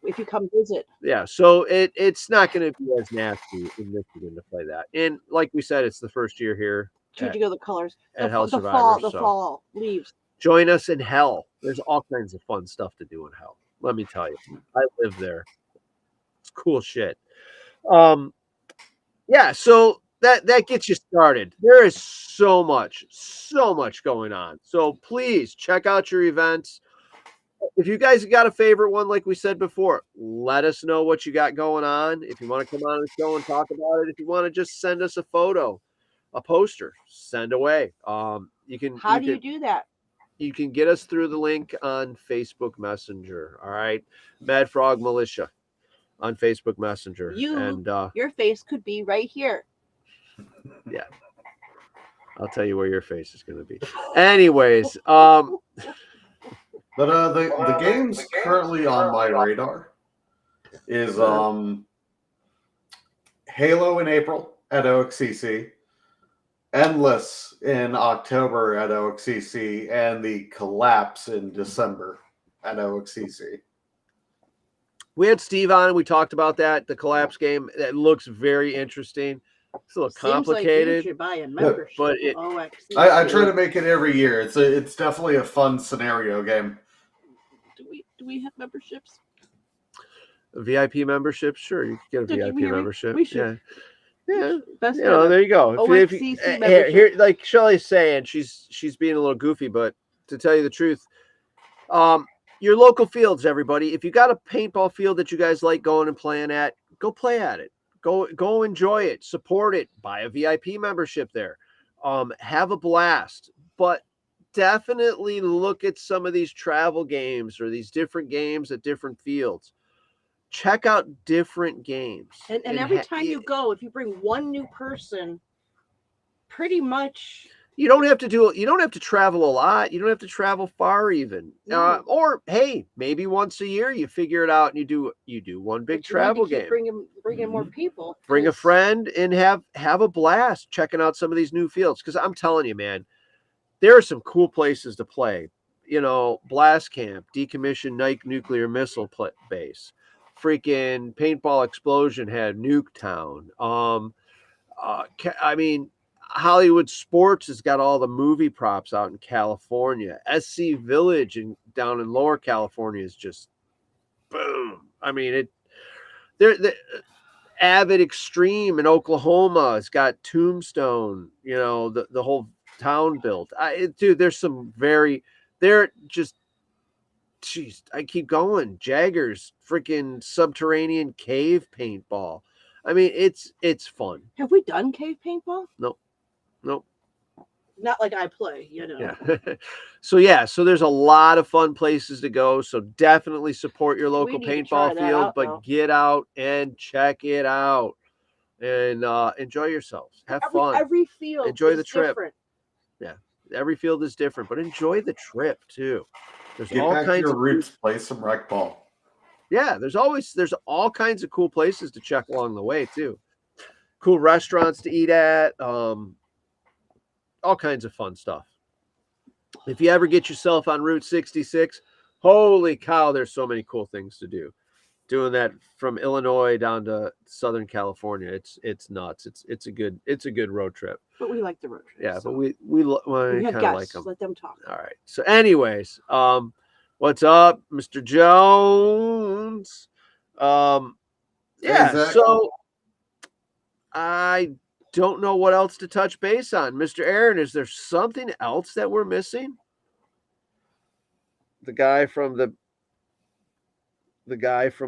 if you come visit. Yeah. So it's not going to be as nasty in Michigan to play that. And like we said, it's the first year here. Changing of the colors. At Hell the Survivors, the so. fall leaves. Join us in Hell. There's all kinds of fun stuff to do in Hell. Let me tell you. I live there. It's cool shit. Yeah, so that gets you started. There is so much going on. So please check out your events. If you guys got a favorite one, like we said before, let us know what you got going on. If you want to come on the show and talk about it, if you want to just send us a photo, a poster, send away. You can. How do you do that? You can get us through the link on Facebook Messenger. All right, Mad Frog Militia on Facebook Messenger. Your face could be right here. Yeah, I'll tell you where your face is going to be. Anyways, But the games currently on my radar is Halo in April at OXCC, Endless in October at OXCC, and the Collapse in December at OXCC. we had Steve on and we talked about that, the Collapse game. That looks very interesting. It's a little Seems like you complicated. should buy a membership. but to it- OXC. I try to make it every year. It's definitely a fun scenario game. Do we have memberships? A VIP membership, sure, you could get a Did you VIP hear me? membership. We should. Yeah. Best You know, there you go. OXCC here, membership. like Shelly's saying, she's being a little goofy, but to tell you the truth, your local fields, everybody. If you got a paintball field that you guys like going and playing at, go play at it. Go enjoy it, support it, buy a VIP membership there. Have a blast, but definitely look at some of these travel games or these different games at different fields. Check out different games. And every time you go, if you bring one new person, pretty much you don't have to travel a lot. You don't have to travel far even. No. Or hey, maybe once a year you figure it out and you do one big but you need to travel keep game. bringing more people. Bring a 'cause friend and have a blast checking out some of these new fields. Because I'm telling you, man, there are some cool places to play. You know, Blast Camp, Decommissioned Nike Nuclear Missile Base, freaking Paintball Explosion had Nuketown. I mean, Hollywood Sports has got all the movie props out in California. SC Village down in Lower California is just boom. I mean, they're Avid Extreme in Oklahoma has got Tombstone, you know, the whole town built. Dude, there's some they're just, jeez, I keep going. Jaggers, freaking subterranean cave paintball. I mean, it's fun. Have we done cave paintball? Nope. Not like I play, you know. Yeah. So there's a lot of fun places to go. So definitely support your local need to try paintball that field, out, but though. get out and check it out and enjoy yourselves. Have fun. Every field Enjoy is the trip. different. Every field is different, but enjoy the trip too. There's Get all back to kinds your of roots, play some rec ball. yeah, there's all kinds of cool places to check along the way too. Cool restaurants to eat at, all kinds of fun stuff. If you ever get yourself on Route 66, holy cow, there's so many cool things to do. Doing that from Illinois down to Southern California, it's nuts. It's a good road trip. But we like the road trip. Yeah, so. but we we have kind of guests. like them. Let them talk. All right. So, anyways, what's up, Mr. Jones? Yeah. Hey, Zach. So, I don't know what else to touch base on, Mr. Aaron. Is there something else that we're missing? The guy from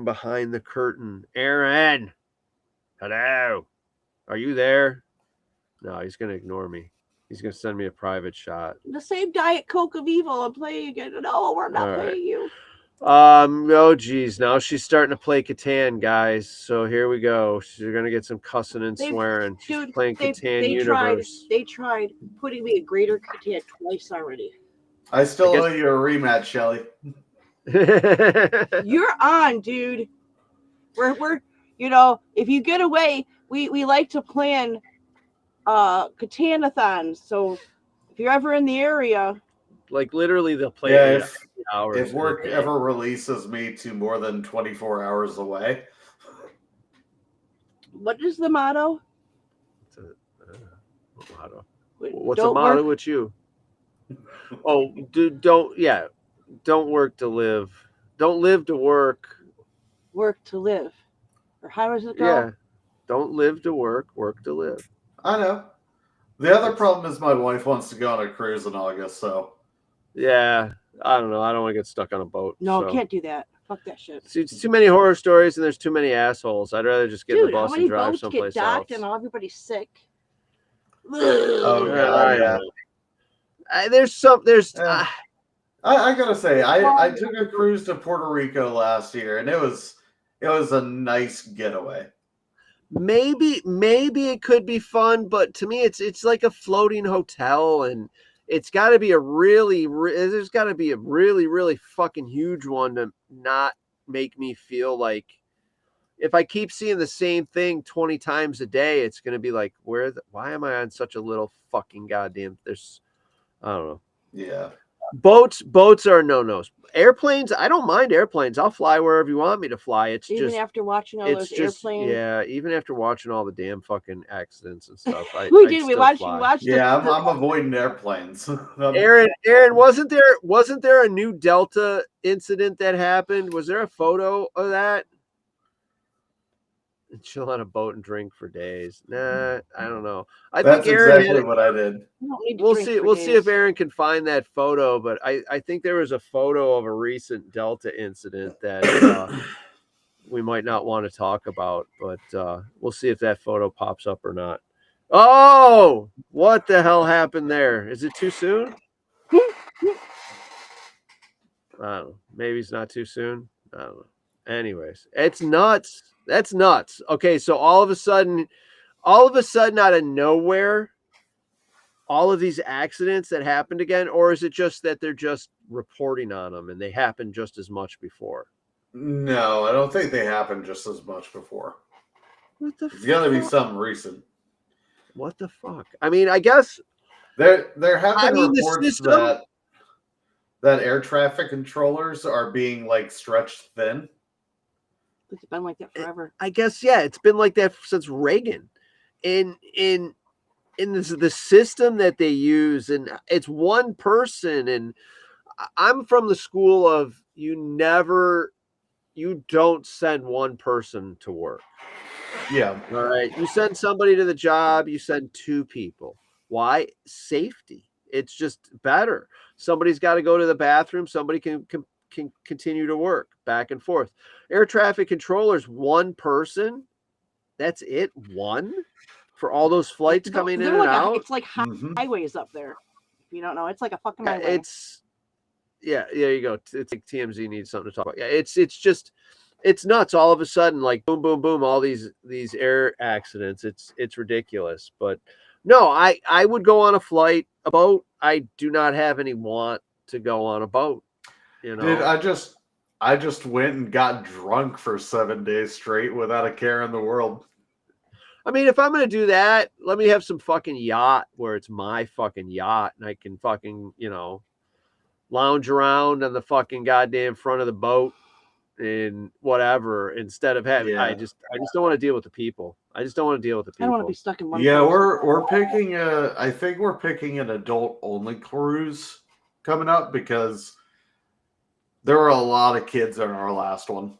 behind the curtain, Aaron. Hello. Are you there? No, he's gonna ignore me. He's gonna send me a private shot. The same Diet Coke of evil. I'm playing again. No, we're not All right. playing you. Oh geez, now she's starting to play Catan, guys. So here we go. She's gonna get some cussing and They've- swearing. She's Dude, playing Catan they Universe. They tried putting me a greater Catan twice already. I still I guess- owe you a rematch, Shelly. You're on, dude. We're you know, if you get away, we like to plan Catanathons. So if you're ever in the area, Like literally, they'll play Yeah, 8 hours. If work ever releases me to more than 24 hours away, what is the motto? What's Don't the motto work- with you? Oh, dude, don't work to live. Don't live to work. work to live? Or how does it go? Yeah. Don't live to work to live. I know. The other problem is my wife wants to go on a cruise in August, so Yeah. I don't know. I don't want to get stuck on a boat. No, so. can't do that. Fuck that shit. See, it's too many horror stories and there's too many assholes. I'd rather just get in the Dude, how bus many and drive boats get someplace docked else. and everybody's sick? Oh, Yeah, God, yeah. yeah. There's Yeah. I gotta say, I took a cruise to Puerto Rico last year, and it was a nice getaway. maybe it could be fun, but to me it's like a floating hotel, and it's got to be there's got to be a really fucking huge one to not make me feel like if I keep seeing the same thing 20 times a day, it's going to be like, why am I on such a little fucking goddamn, I don't know. Yeah. Boats are no-nos. Airplanes, I don't mind airplanes. I'll fly wherever you want me to fly. It's Even just after watching all it's those just airplanes. yeah, even after watching all the damn fucking accidents and stuff. We I'd did. We still watched. fly. We watched. Yeah, the, I'm avoiding airplanes. Aaron, wasn't there a new Delta incident that happened? Was there a photo of that? Chill on a boat and drink for days. Nah, I don't know. I That's think Aaron exactly what I did. You don't need to we'll drink see. for We'll see if days. Aaron can find that photo. But I think there was a photo of a recent Delta incident that we might not want to talk about. But we'll see if that photo pops up or not. Oh, what the hell happened there? Is it too soon? I don't know. Maybe it's not too soon. I don't know. Anyways, it's nuts. That's nuts. Okay, so all of a sudden, out of nowhere, all of these accidents that happened again, or is it just that they're just reporting on them and they happened just as much before? No, I don't think they happened just as much before. What the It's got to be fuck? something recent. What the fuck? I mean, I guess There have been the reports system. that air traffic controllers are being like stretched thin. It's been like that forever. I guess yeah, it's been like that since Reagan. In the system that they use, and it's one person, and I'm from the school of you don't send one person to work. Yeah. All right. You send somebody to the job, you send two people. Why? Safety. It's just better. Somebody's got to go to the bathroom, somebody can continue to work back and forth. Air traffic controllers, one person. That's it. One for all those flights coming in and out. It's like highways up there. If you don't know, it's like a fucking highway. There you go. It's like TMZ needs something to talk about. Yeah, it's nuts. All of a sudden, like boom, boom, boom, all these air accidents. It's ridiculous. But no, I would go on a boat. I do not have any want to go on a boat. You know, Dude, I just went and got drunk for 7 days straight without a care in the world. I mean, if I'm going to do that, let me have some fucking yacht where it's my fucking yacht and I can fucking, lounge around on the fucking goddamn front of the boat and whatever instead of having, I just don't want to deal with the people. I just don't want to deal with the people. I don't want to be stuck in one. Yeah, place. we're picking I think we're picking an adult only cruise coming up because there were a lot of kids on our last one.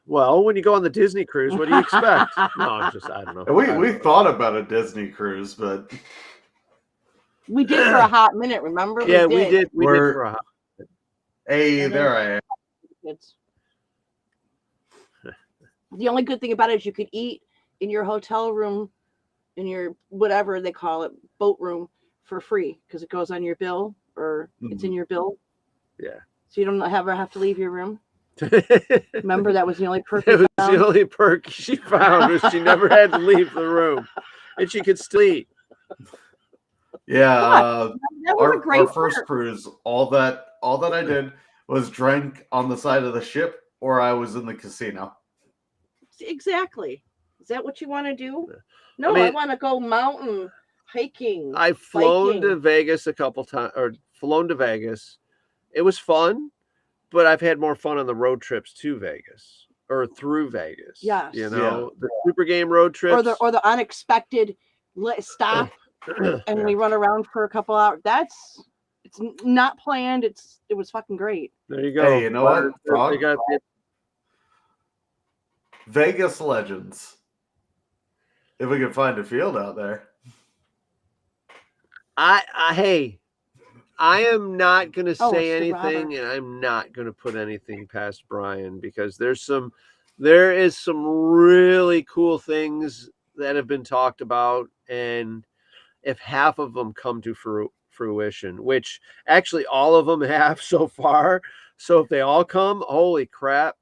Well, when you go on the Disney cruise, what do you expect? No, I don't know. We thought about a Disney cruise, but we did for a hot minute. Remember? Yeah, we did. We did for a hot minute. Hey, there I am. Kids. The only good thing about it is you could eat in your hotel room, in your whatever they call it, boat room for free because it goes on your bill or it's in your bill. Yeah. So you don't ever have to leave your room. Remember, that was the only perk. It was the only perk she found was she never had to leave the room, and she could still eat. Yeah, that was a great our first cruise. All that I did was drink on the side of the ship, or I was in the casino. Exactly. Is that what you want to do? No, I want to go mountain hiking. I've flown to Vegas a couple times, or flown to Vegas. It was fun. But I've had more fun on the road trips to Vegas or through Vegas. Yes. The super game road trips. Or the unexpected stop and we run around for a couple hours. It's not planned. It was fucking great. There you go. Hey, you know what? They got Vegas Legends. If we can find a field out there. Hey, I am not going to say anything, and I'm not going to put anything past Brian because there is some really cool things that have been talked about, and if half of them come to fruition, which actually all of them have so far, so if they all come, holy crap,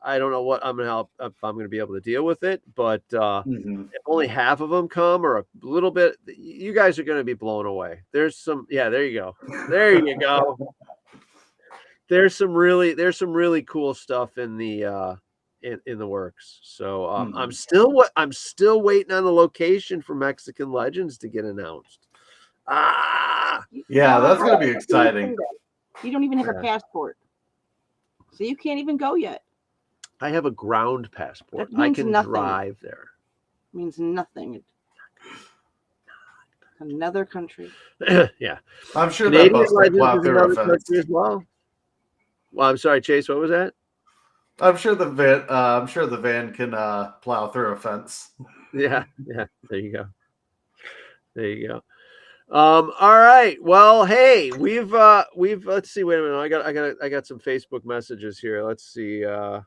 I don't know what if I'm going to be able to deal with it, but if only half of them come or a little bit, you guys are going to be blown away. There's some, there you go. There you go. There's some really cool stuff in the in the works. So I'm still waiting on the location for Mexican Legends to get announced. Yeah, that's How gonna be can you exciting. say that? You don't even have a Yeah. passport, so you can't even go yet. I have a ground passport. That I means can nothing. drive there. It means nothing. Another country. Yeah. I'm sure that Canadian bus will license plow is through a another fence. country as well. Well, I'm sorry, Chase. What was that? I'm sure the van can plow through a fence. Yeah. There you go. There you go. All right. Well, hey, we've let's see. Wait a minute. I got some Facebook messages here. Let's see. Oh,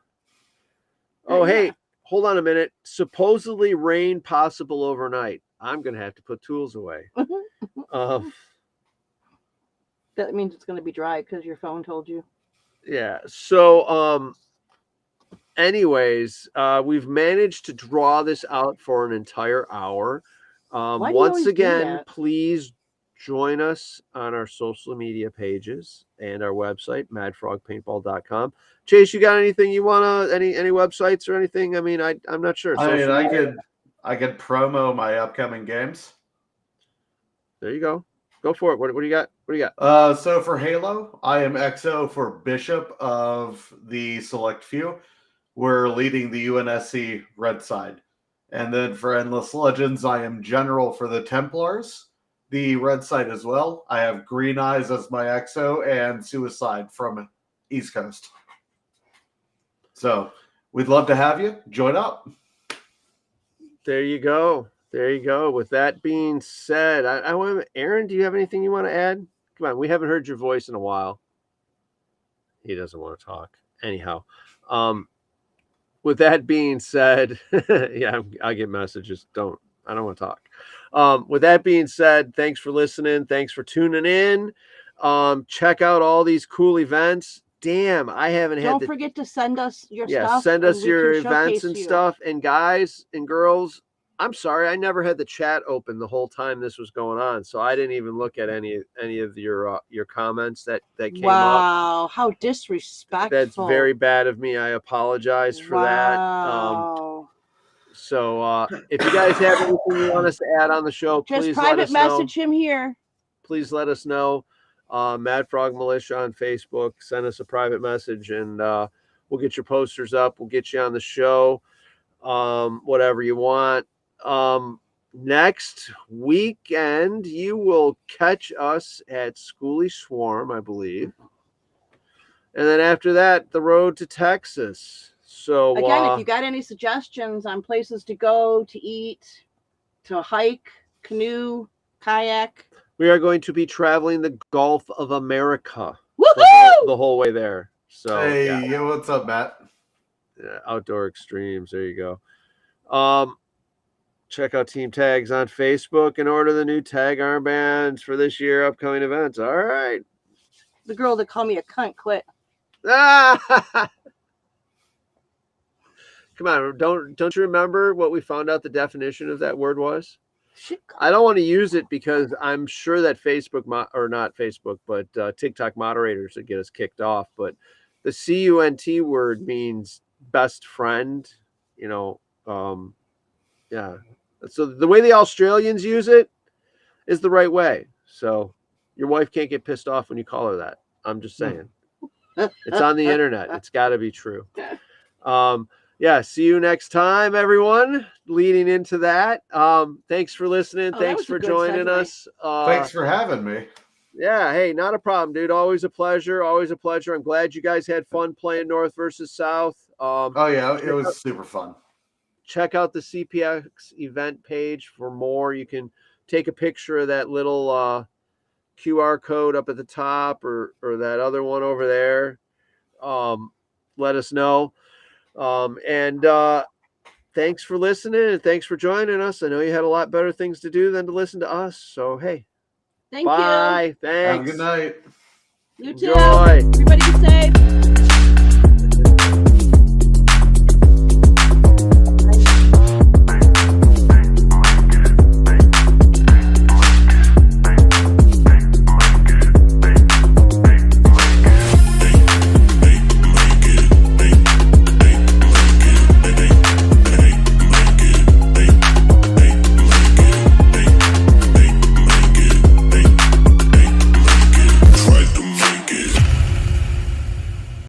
hey, Yeah. hold on a minute. Supposedly rain possible overnight. I'm gonna have to put tools away. That means it's going to be dry because your phone told you. Yeah. So, anyways, we've managed to draw this out for an entire hour. Why do you Once always do again, that? please join us on our social media pages and our website, madfrogpaintball.com. Chase, you got anything you want to, any websites or anything? I mean, I'm not sure. I mean, Social media? I could promo my upcoming games. There you go. Go for it. What do you got? What do you got? So for Halo, I am XO for Bishop of the Select Few. We're leading the UNSC red side. And then for Endless Legends, I am General for the Templars, the red side as well. I have Green Eyes as my XO and Suicide from East Coast. So we'd love to have you. Join up. There you go. There you go. With that being said, I want Aaron, do you have anything you want to add? Come on, we haven't heard your voice in a while. He doesn't want to talk. Anyhow, with that being said, yeah, I get messages. I don't want to talk. With that being said, thanks for listening. Thanks for tuning in. Check out all these cool events. Damn, I haven't had. Don't forget to send us your stuff. Send us and we your can events showcase and you. stuff. And guys and girls, I'm sorry, I never had the chat open the whole time this was going on, so I didn't even look at any of your comments that came up. Wow, how disrespectful! That's very bad of me. I apologize for that. So if you guys have anything you want us to add on the show, just please private let us message know. him here. Please let us know. Mad Frog Militia on Facebook. Send us a private message, and we'll get your posters up. We'll get you on the show. Whatever you want. Next weekend, you will catch us at Schoolie Swarm, I believe. And then after that, the road to Texas. So Again, if you got any suggestions on places to go, to eat, to hike, canoe, kayak, we are going to be traveling the Gulf of America woohoo! the whole way there. So Hey, yo, what's up, Matt? Yeah, Outdoor Extremes. There you go. Check out Team Tags on Facebook and order the new tag armbands for this year upcoming events. All right. The girl that called me a cunt quit. Ah! Come on, don't you remember what we found out the definition of that word was? I don't want to use it because I'm sure that Facebook not Facebook, but TikTok moderators would get us kicked off. But the CUNT word means best friend. Yeah. So the way the Australians use it is the right way. So your wife can't get pissed off when you call her that. I'm just saying. It's on the internet. It's got to be true. Yeah, see you next time, everyone. Leading into that. Thanks for listening. Thanks for joining us. Thanks for having me. Yeah, hey, not a problem, dude. Always a pleasure. Always a pleasure. I'm glad you guys had fun playing North versus South. Oh, yeah, it was super fun. Check out the CPX event page for more. You can take a picture of that little QR code up at the top or that other one over there. Let us know. And thanks for listening and thanks for joining us. I know you had a lot better things to do than to listen to us. So, hey, Thank you. bye. Thanks. Have a good night. You too. Enjoy. Everybody be safe.